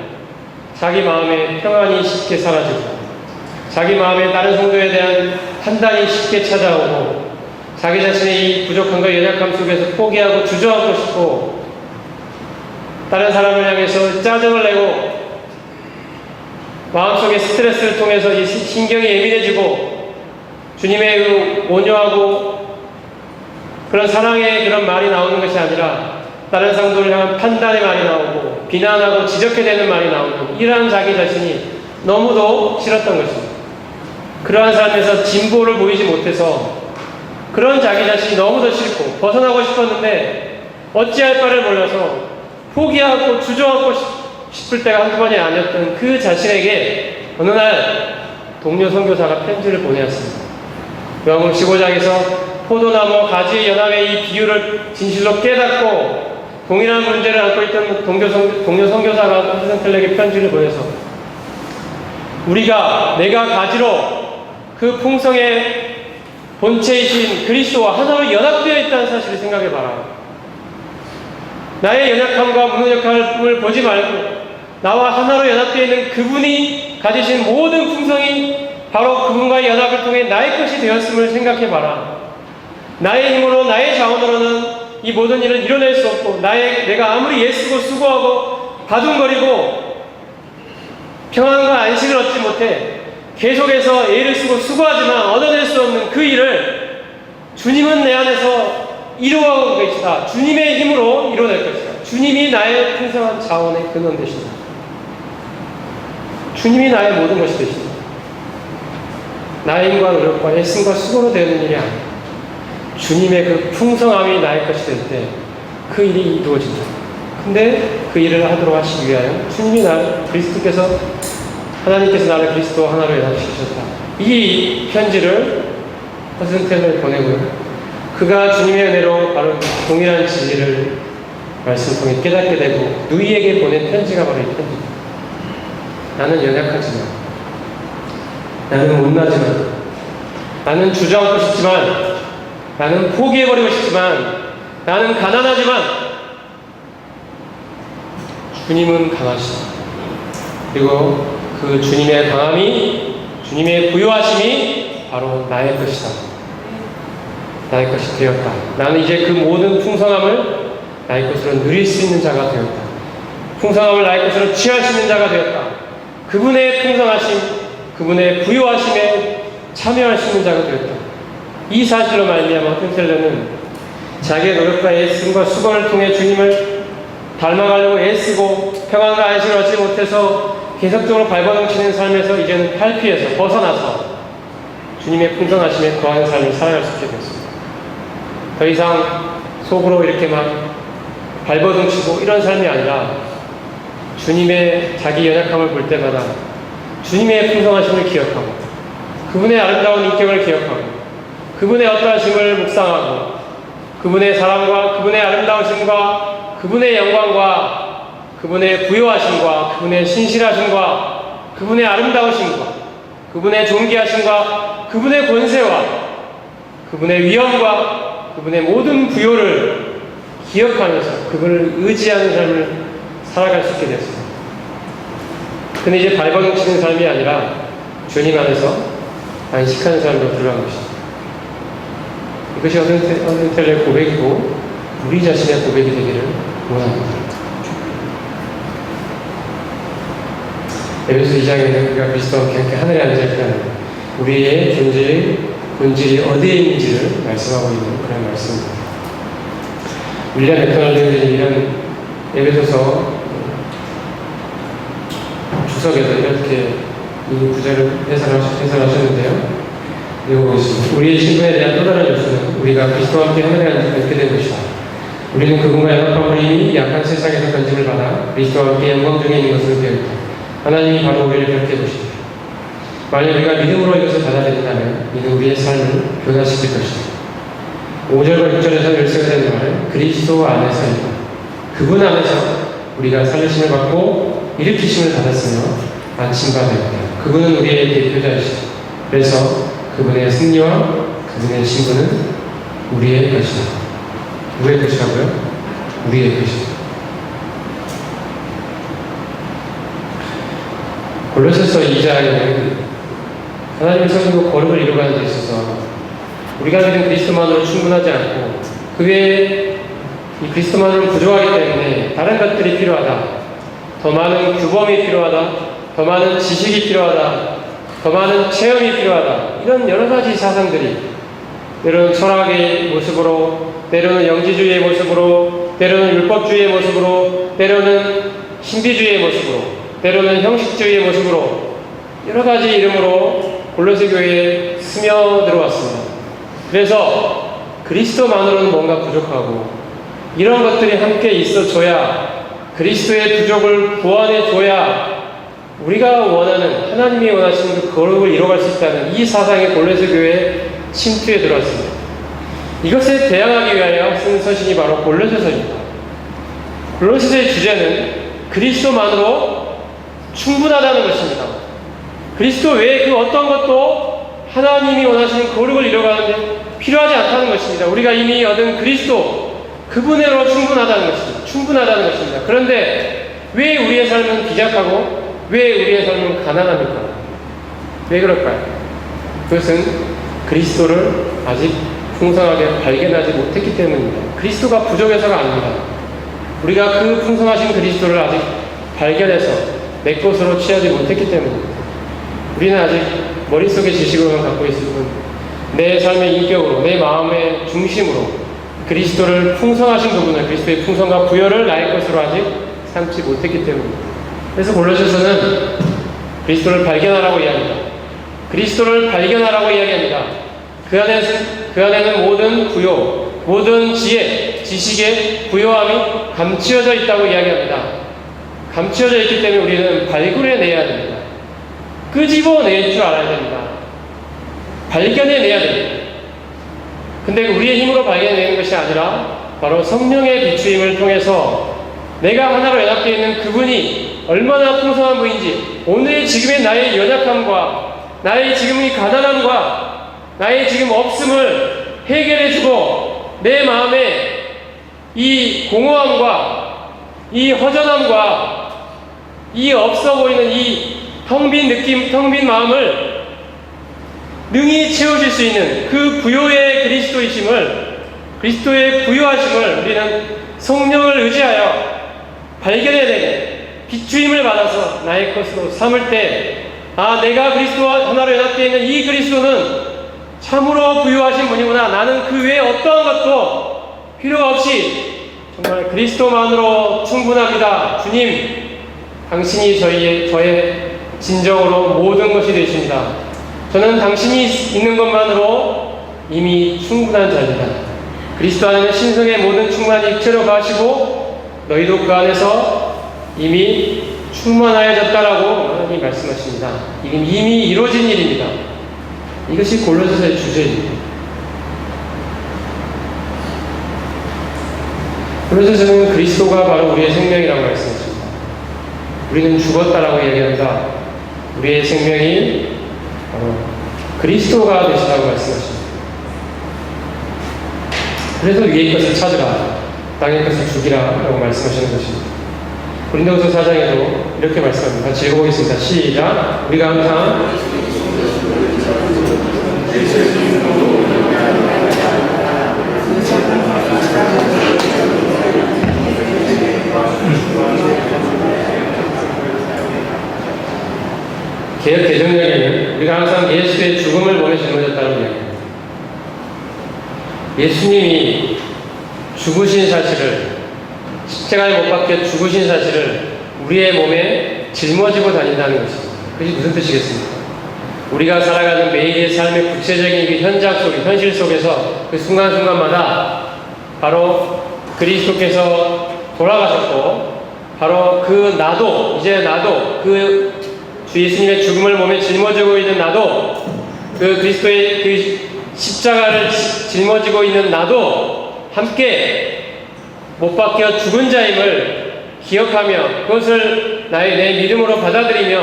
자기 마음에 평안이 쉽게 사라지고 자기 마음에 다른 성도에 대한 판단이 쉽게 찾아오고 자기 자신의 이 부족함과 연약함 속에서 포기하고 주저하고 싶고 다른 사람을 향해서 짜증을 내고 마음속에 스트레스를 통해서 이 신경이 예민해지고 주님의 그 온유하고 그런 사랑의 그런 말이 나오는 것이 아니라 다른 성도를 향한 판단의 말이 나오고 비난하고 지적해대는 말이 나오는 이러한 자기 자신이 너무도 싫었던 것입니다. 그러한 삶에서 진보를 보이지 못해서 그런 자기 자신이 너무도 싫고 벗어나고 싶었는데 어찌할 바를 몰라서 포기하고 주저하고 싶을 때가 한두 번이 아니었던 그 자신에게 어느 날 동료 선교사가 편지를 보내었습니다. 요한복음 15장에서 포도나무 가지 연합의 이 비유를 진실로 깨닫고 동일한 문제를 안고 있던 동료 선교사가 허드슨 테일러에게 편지를 보내서 내가 가지로 그 풍성의 본체이신 그리스도와 하나로 연합되어 있다는 사실을 생각해봐라. 나의 연약함과 무능력함을 보지 말고 나와 하나로 연합되어 있는 그분이 가지신 모든 풍성이 바로 그분과의 연합을 통해 나의 것이 되었음을 생각해봐라. 나의 힘으로 나의 자원으로는 이 모든 일을 이뤄낼 수 없고 내가 아무리 애쓰고 수고하고 바둥거리고 평안과 안식을 얻지 못해 계속해서 애를 쓰고 수고하지만 얻어낼 수 없는 그 일을 주님은 내 안에서 이루어가고 계시다. 주님의 힘으로 이뤄낼 것이다. 주님이 나의 풍성한 자원의 근원 되신다. 주님이 나의 모든 것이 되신다. 나의 힘과 노력과 애씀과 수고로 되는 일이 아니야. 주님의 그 풍성함이 나의 것이 될 때 그 일이 이루어진다. 근데 그 일을 하도록 하시기 위하여 주님이 하나님께서 나를 그리스도 하나로 연합시키셨다. 이 편지를 허슨텔에 보내고요. 그가 주님의 은혜로 바로 동일한 진리를 말씀 통해 깨닫게 되고 누이에게 보낸 편지가 바로 이 편지입니다. 나는 연약하지만, 나는 못나지만, 나는 주저앉고 싶지만, 나는 포기해버리고 싶지만, 나는 가난하지만 주님은 강하시다. 그리고 그 주님의 강함이, 주님의 부요하심이 바로 나의 것이다. 나의 것이 되었다. 나는 이제 그 모든 풍성함을 나의 것으로 누릴 수 있는 자가 되었다. 풍성함을 나의 것으로 취할 수 있는 자가 되었다. 그분의 풍성하심, 그분의 부요하심에 참여할 수 있는 자가 되었다. 이 사실로 말미암아 허튼셀러는 자기의 노력과 애씀과 수고를 통해 주님을 닮아가려고 애쓰고 평안과 안식을 얻지 못해서 계속적으로 발버둥치는 삶에서 이제는 탈피해서 벗어나서 주님의 풍성하심에 거하는 삶을 살아갈 수 있게 됐습니다. 더 이상 속으로 이렇게 막 발버둥치고 이런 삶이 아니라 주님의 자기 연약함을 볼 때마다 주님의 풍성하심을 기억하고 그분의 아름다운 인격을 기억하고 그분의 어떠하심을 묵상하고 그분의 사랑과 그분의 아름다우심과 그분의 영광과 그분의 부요하심과 그분의 신실하심과 그분의 아름다우심과 그분의 존귀하심과 그분의 권세와 그분의 위엄과 그분의 모든 부요를 기억하면서 그분을 의지하는 삶을 살아갈 수 있게 됐습니다. 근데 이제 발버둥치는 삶이 아니라 주님 안에서 안식하는 삶으로 들어간 것입니다. 이것이 허슨텔의 고백이고 우리 자신의 고백이 되기를 원합니다. 에베소 2장에는 우리가 그리스도와 함께 하늘에 앉아있다는 우리의 본질이 어디에 있는지를 말씀하고 있는 그런 말씀입니다. 윌리엄 맥도날드는 이런 에베소서 주석에서 이렇게 이 구절을 해설하셨는데요. 읽어보겠습니다. 우리의 신분에 대한 또 다른 요소는 우리가 그리스도와 함께 하늘에 앉게 된 것이다. 우리는 그분과 연합함으로 이미 약한 세상에서 건짐을 받아 그리스도와 함께 영광 중에 있는 것으로 되었다. 하나님이 바로 우리를 그렇게 해주십니다. 만약 우리가 믿음으로 이것을 받아들인다면 이는 우리의 삶을 변화시킬 것이다. 5절과 6절에서 열쇠가 되는 말은 그리스도 안에서이다. 그분 안에서 우리가 살리심을 받고 일으키심을 받았으며 안침받았다. 그분은 우리의 대표자이시다. 그래서 그분의 승리와 그분의 신분은 우리의 것이다. 누구의 것이라고요? 우리의 것이다. 골로새서 2장에는 하나님의 성신과 거룩을 이루어가는 데 있어서 우리가 믿은 그리스도만으로 충분하지 않고 그 외에 이 그리스도만으로 부족하기 때문에 다른 것들이 필요하다. 더 많은 규범이 필요하다. 더 많은 지식이 필요하다. 더 많은 체험이 필요하다. 이런 여러 가지 사상들이 때로는 철학의 모습으로, 때로는 영지주의의 모습으로, 때로는 율법주의의 모습으로, 때로는 신비주의의 모습으로, 때로는 형식주의의 모습으로 여러 가지 이름으로 골로새 교회에 스며들어왔습니다. 그래서 그리스도만으로는 뭔가 부족하고 이런 것들이 함께 있어줘야 그리스도의 부족을 구원해줘야 우리가 원하는 하나님이 원하시는 그 거룩을 이뤄갈 수 있다는 이 사상이 골로새 교회에 침투해 들어왔습니다. 이것에 대항하기 위하여 쓴 서신이 바로 골로새서입니다. 골로새서의 주제는 그리스도만으로 충분하다는 것입니다. 그리스도 외에 그 어떤 것도 하나님이 원하시는 거룩을 이뤄가는데 필요하지 않다는 것입니다. 우리가 이미 얻은 그리스도 그분으로 충분하다는 것입니다. 충분하다는 것입니다. 그런데 왜 우리의 삶은 비약하고 왜 우리의 삶은 가난합니까? 왜 그럴까요? 그것은 그리스도를 아직 풍성하게 발견하지 못했기 때문입니다. 그리스도가 부족해서가 아닙니다. 우리가 그 풍성하신 그리스도를 아직 발견해서 내 것으로 취하지 못했기 때문입니다. 우리는 아직 머릿속에 지식으로만 갖고 있을 뿐, 내 삶의 인격으로, 내 마음의 중심으로 그리스도를 풍성하신 부분을, 그리스도의 풍성과 부여를 나의 것으로 아직 삼지 못했기 때문입니다. 그래서 골로새서는 그리스도를 발견하라고 이야기합니다. 그리스도를 발견하라고 이야기합니다. 그 안에는 모든 부요, 모든 지혜, 지식의 부요함이 감추어져 있다고 이야기합니다. 감추어져 있기 때문에 우리는 발굴해내야 됩니다. 끄집어낼 줄 알아야 됩니다. 발견해내야 됩니다. 근데 우리의 힘으로 발견해내는 것이 아니라 바로 성령의 비추임을 통해서 내가 하나로 연합되어 있는 그분이 얼마나 풍성한 분인지, 오늘의 지금의 나의 연약함과 나의 지금의 가난함과 나의 지금 없음을 해결해주고 내 마음에 이 공허함과 이 허전함과 이 없어 보이는 이 텅 빈 느낌, 텅 빈 마음을 능히 채워줄 수 있는 그 부요의 그리스도이심을, 그리스도의 부요하심을 우리는 성령을 의지하여 발견해내게 비추임을 받아서 나의 것으로 삼을 때, 아, 내가 그리스도와 하나로 연합되어 있는 이 그리스도는 참으로 부유하신 분이구나. 나는 그 외에 어떠한 것도 필요가 없이 정말 그리스도만으로 충분합니다. 주님, 당신이 저의 진정으로 모든 것이 되십니다. 저는 당신이 있는 것만으로 이미 충분한 자입니다. 그리스도 안에는 신성의 모든 충만이 육체로 가시고 너희도 그 안에서 이미 충만하여졌다라고 하나님이 말씀하십니다. 이미 이루어진 일입니다. 이것이 골로새서의 주제입니다. 골로새서는 그리스도가 바로 우리의 생명이라고 말씀하십니다. 우리는 죽었다라고 얘기합니다. 우리의 생명이 바로 그리스도가 되시라고 말씀하십니다. 그래서 위의 것을 찾으라, 땅의 것을 죽이라라고 말씀하시는 것입니다. 고린도후서 4장에도 이렇게 말씀합니다. 같이 읽어보겠습니다. 시작. 우리가 항상 개혁 개정령에는 우리가 항상 예수의 죽음을 몸에 짊어졌다고 이야기합니다. 예수님이 죽으신 사실을, 십자가에 못 박혀 죽으신 사실을 우리의 몸에 짊어지고 다닌다는 것입니다. 그것이 무슨 뜻이겠습니까? 우리가 살아가는 매일의 삶의 구체적인 그 현장 속, 현실 속에서 그 순간순간마다 바로 그리스도께서 돌아가셨고, 바로 그 나도, 이제 나도, 그 주 예수님의 죽음을 몸에 짊어지고 있는 나도, 그 그리스도의 그 십자가를 짊어지고 있는 나도 함께 못 박혀 죽은 자임을 기억하며 그것을 내 믿음으로 받아들이며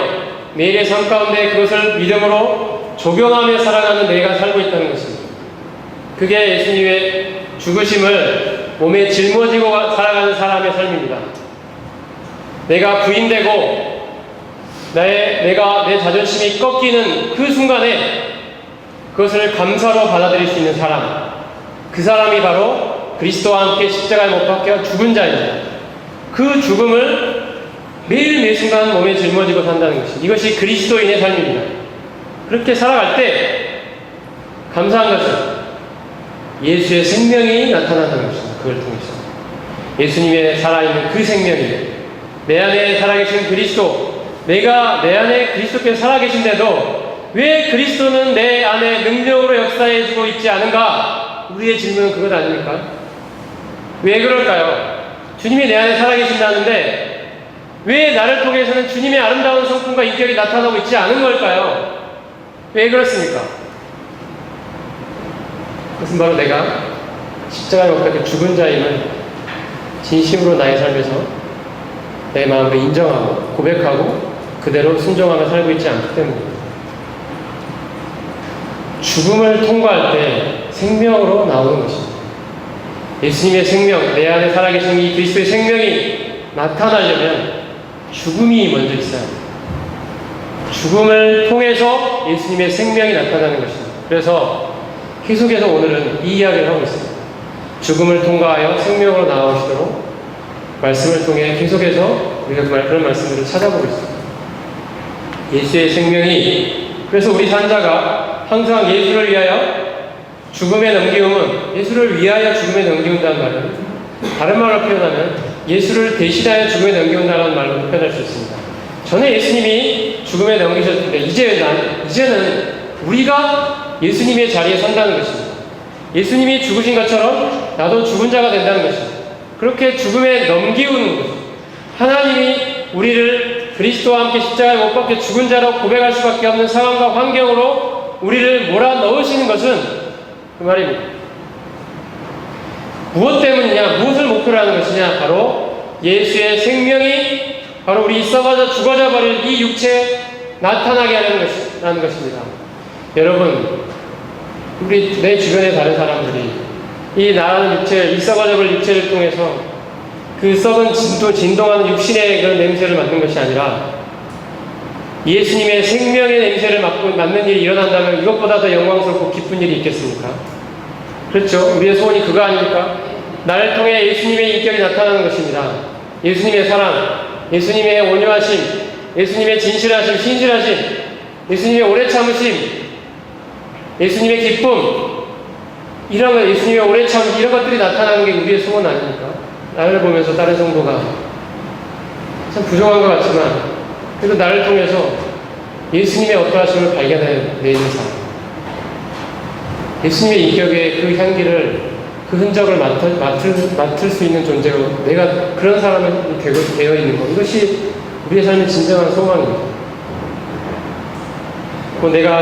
매일의 삶 가운데 그것을 믿음으로 적용하며 살아가는 내가 살고 있다는 것입니다. 그게 예수님의 죽으심을 몸에 짊어지고 살아가는 사람의 삶입니다. 내가 부인되고 내가 내 자존심이 꺾이는 그 순간에 그것을 감사로 받아들일 수 있는 사람, 그 사람이 바로 그리스도와 함께 십자가에 못 박혀 죽은 자입니다. 그 죽음을 매일 매 순간 몸에 짊어지고 산다는 것이, 이것이 그리스도인의 삶입니다. 그렇게 살아갈 때 감사한 것은 예수의 생명이 나타난다는 것입니다. 그걸 통해서 예수님의 살아있는 그 생명이, 내 안에 살아계신 그리스도, 내가 내 안에 그리스도께서 살아계신데도 왜 그리스도는 내 안에 능력으로 역사해주고 있지 않은가? 우리의 질문은 그것 아닙니까? 왜 그럴까요? 주님이 내 안에 살아계신다는데 왜 나를 통해서는 주님의 아름다운 성품과 인격이 나타나고 있지 않은 걸까요? 왜 그렇습니까? 그것은 바로 내가 십자가에 못 박혀 죽은 자임을 진심으로 나의 삶에서 내 마음으로 인정하고 고백하고 그대로 순종하며 살고 있지 않기 때문입니다. 죽음을 통과할 때 생명으로 나오는 것입니다. 예수님의 생명, 내 안에 살아계신 이 그리스도의 생명이 나타나려면 죽음이 먼저 있어야 합니다. 죽음을 통해서 예수님의 생명이 나타나는 것입니다. 그래서 계속해서 오늘은 이 이야기를 하고 있습니다. 죽음을 통과하여 생명으로 나아오시도록 말씀을 통해 계속해서 우리가 그런 말씀들을 찾아보고 있습니다. 예수의 생명이, 그래서 우리 산자가 항상 예수를 위하여 죽음에 넘기움은, 예수를 위하여 죽음에 넘기운다는 말은 다른 말로 표현하면 예수를 대신하여 죽음에 넘기운다는 말로 표현할 수 있습니다. 전에 예수님이 죽음에 넘기셨는데 이제는 우리가 예수님의 자리에 선다는 것입니다. 예수님이 죽으신 것처럼 나도 죽은 자가 된다는 것입니다. 그렇게 죽음에 넘기우는 것, 하나님이 우리를 그리스도와 함께 십자가에 못 박혀 죽은 자로 고백할 수밖에 없는 상황과 환경으로 우리를 몰아넣으시는 것은 그 말입니다. 무엇 때문이냐, 무엇을 목표로 하는 것이냐, 바로 예수의 생명이 바로 우리 썩어져 죽어져 버릴 이 육체에 나타나게 하는 것입니다. 여러분, 내 주변의 다른 사람들이 이 나라는 육체, 이 썩어져 버릴 육체를 통해서 그 썩은 진동하는 육신의 그런 냄새를 맡는 것이 아니라 예수님의 생명의 냄새를 맡는 일이 일어난다면 이것보다 더 영광스럽고 기쁜 일이 있겠습니까? 그렇죠? 우리의 소원이 그거 아닙니까? 나를 통해 예수님의 인격이 나타나는 것입니다. 예수님의 사랑, 예수님의 온유하심, 예수님의 진실하심, 신실하심, 예수님의 오래 참으심, 예수님의 기쁨, 이런 것, 예수님의 오래 참으심, 이런 것들이 나타나는 게 우리의 소원 아닙니까? 나를 보면서 다른 성도가 참 부족한 것 같지만 그래도 나를 통해서 예수님의 어떠하심을 발견해내는 사람, 예수님의 인격의 그 향기를, 그 흔적을 맡을 수 있는 존재로 내가 그런 사람이 되어 있는 것, 이것이 우리의 삶의 진정한 소망입니다. 내가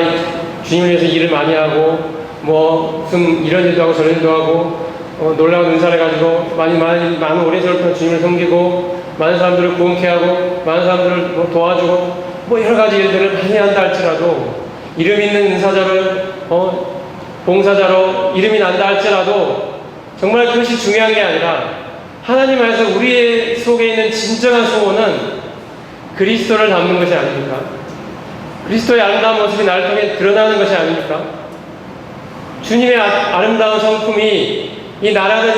주님을 위해서 일을 많이 하고 무슨 이런 일도 하고 저런 일도 하고 놀라운 은사를 가지고 많은 오랜 세월 동안 주님을 섬기고 많은 사람들을 구원케 하고 많은 사람들을 도와주고 여러 가지 일들을 많이 한다 할지라도, 이름 있는 은사자를 봉사자로 이름이 난다 할지라도 정말 그것이 중요한 게 아니라 하나님 안에서 우리 속에 있는 진정한 소원은 그리스도를 담는 것이 아닙니까? 그리스도의 아름다운 모습이 나를 통해 드러나는 것이 아닙니까? 주님의 아름다운 성품이 이 나라는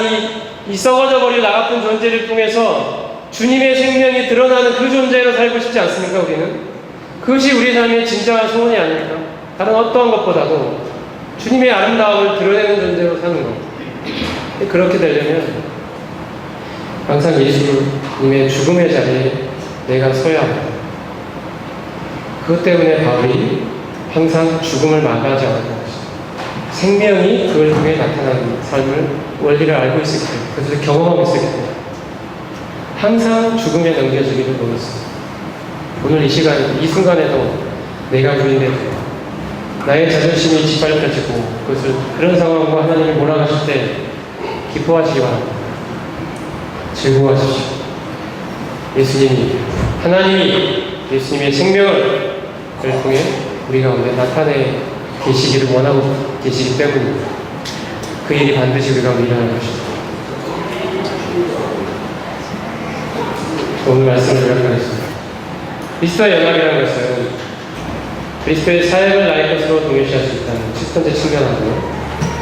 이 썩어져 버릴 나 같은 존재를 통해서 주님의 생명이 드러나는 그 존재로 살고 싶지 않습니까? 우리는 그것이 우리 삶의 진정한 소원이 아닙니까? 다른 어떠한 것보다도 주님의 아름다움을 드러내는 존재로 사는 것. 그렇게 되려면 항상 예수님의 죽음의 자리에 내가 서야 합니다. 그것 때문에 바울이 항상 죽음을 마다하지 않았던 것입니다. 생명이 그걸 통해 나타나는 삶을, 원리를 알고 있었기 때문에, 그것을 경험하고 있었기 때문에 항상 죽음에 넘겨지기를 원했습니다. 오늘 이 순간에도 내가 주인되고 나의 자존심이 짓밟혀지고 그것을 그런 상황과 하나님이 몰아가실 때 기뻐하시기 바랍니다. 즐거워하십시오. 하나님이 예수님의 생명을 통해 우리 가운데 나타내 계시기를 원하고 계시기 때문입니다. 그 일이 반드시 우리 가운데 일어날 것입니다. 오늘 말씀을 요약하겠습니다. 그리스도의 연합이라는 것은 그리스도의 사역을 나의 것으로 동일시할 수 있다는 첫 번째 측면하고,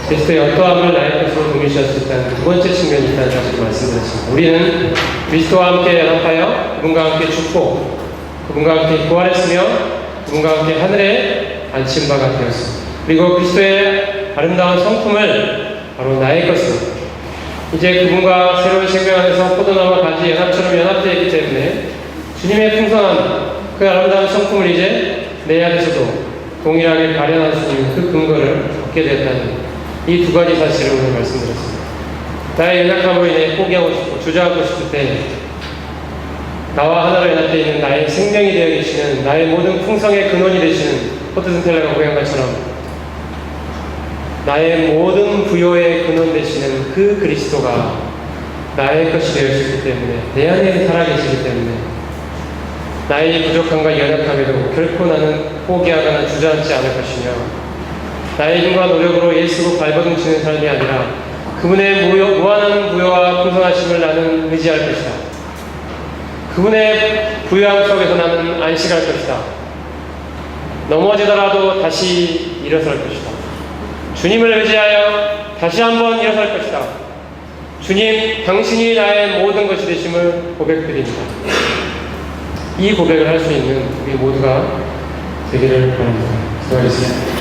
그리스도의 어떠함을 나의 것으로 동일시할 수 있다는 두 번째 측면이 있다는 사실을 말씀드렸습니다. 우리는 그리스도와 함께 연합하여 그분과 함께 죽고 그분과 함께 부활했으며 그분과 함께 하늘에 앉힌 바가 되었습니다. 그리고 그리스도의 아름다운 성품을 바로 나의 것으로, 이제 그분과 새로운 생명 안에서 포도나무와 가지 연합처럼 연합되어 있기 때문에 주님의 풍성한 그 아름다운 성품을 이제 내 안에서도 동일하게 발현할 수 있는 그 근거를 얻게 됐다는 이 두 가지 사실을 오늘 말씀드렸습니다. 나의 연약함으로 인해 포기하고 싶고 주저하고 싶을 때 나와 하나로 연합되어 있는 나의 생명이 되어 계시는, 나의 모든 풍성의 근원이 되시는 포트슨텔라가 고한 것처럼 나의 모든 부여의 근원 되시는 그 그리스도가 나의 것이 되어있기 때문에, 내 안에 살아계시기 때문에 나의 부족함과 연약함에도 결코 나는 포기하거나 주저앉지 않을 것이며, 나의 힘과 노력으로 예수로 발버둥치는 삶이 아니라 그분의 무한한 부여와 풍성하심을 나는 의지할 것이다. 그분의 부여함 속에서 나는 안식할 것이다. 넘어지더라도 다시 일어설 것이다. 주님을 의지하여 다시 한번 일어설 것이다. 주님, 당신이 나의 모든 것이 되심을 고백드립니다. 이 고백을 할 수 있는 우리 모두가 되기를 바랍니다. 기도하겠습니다.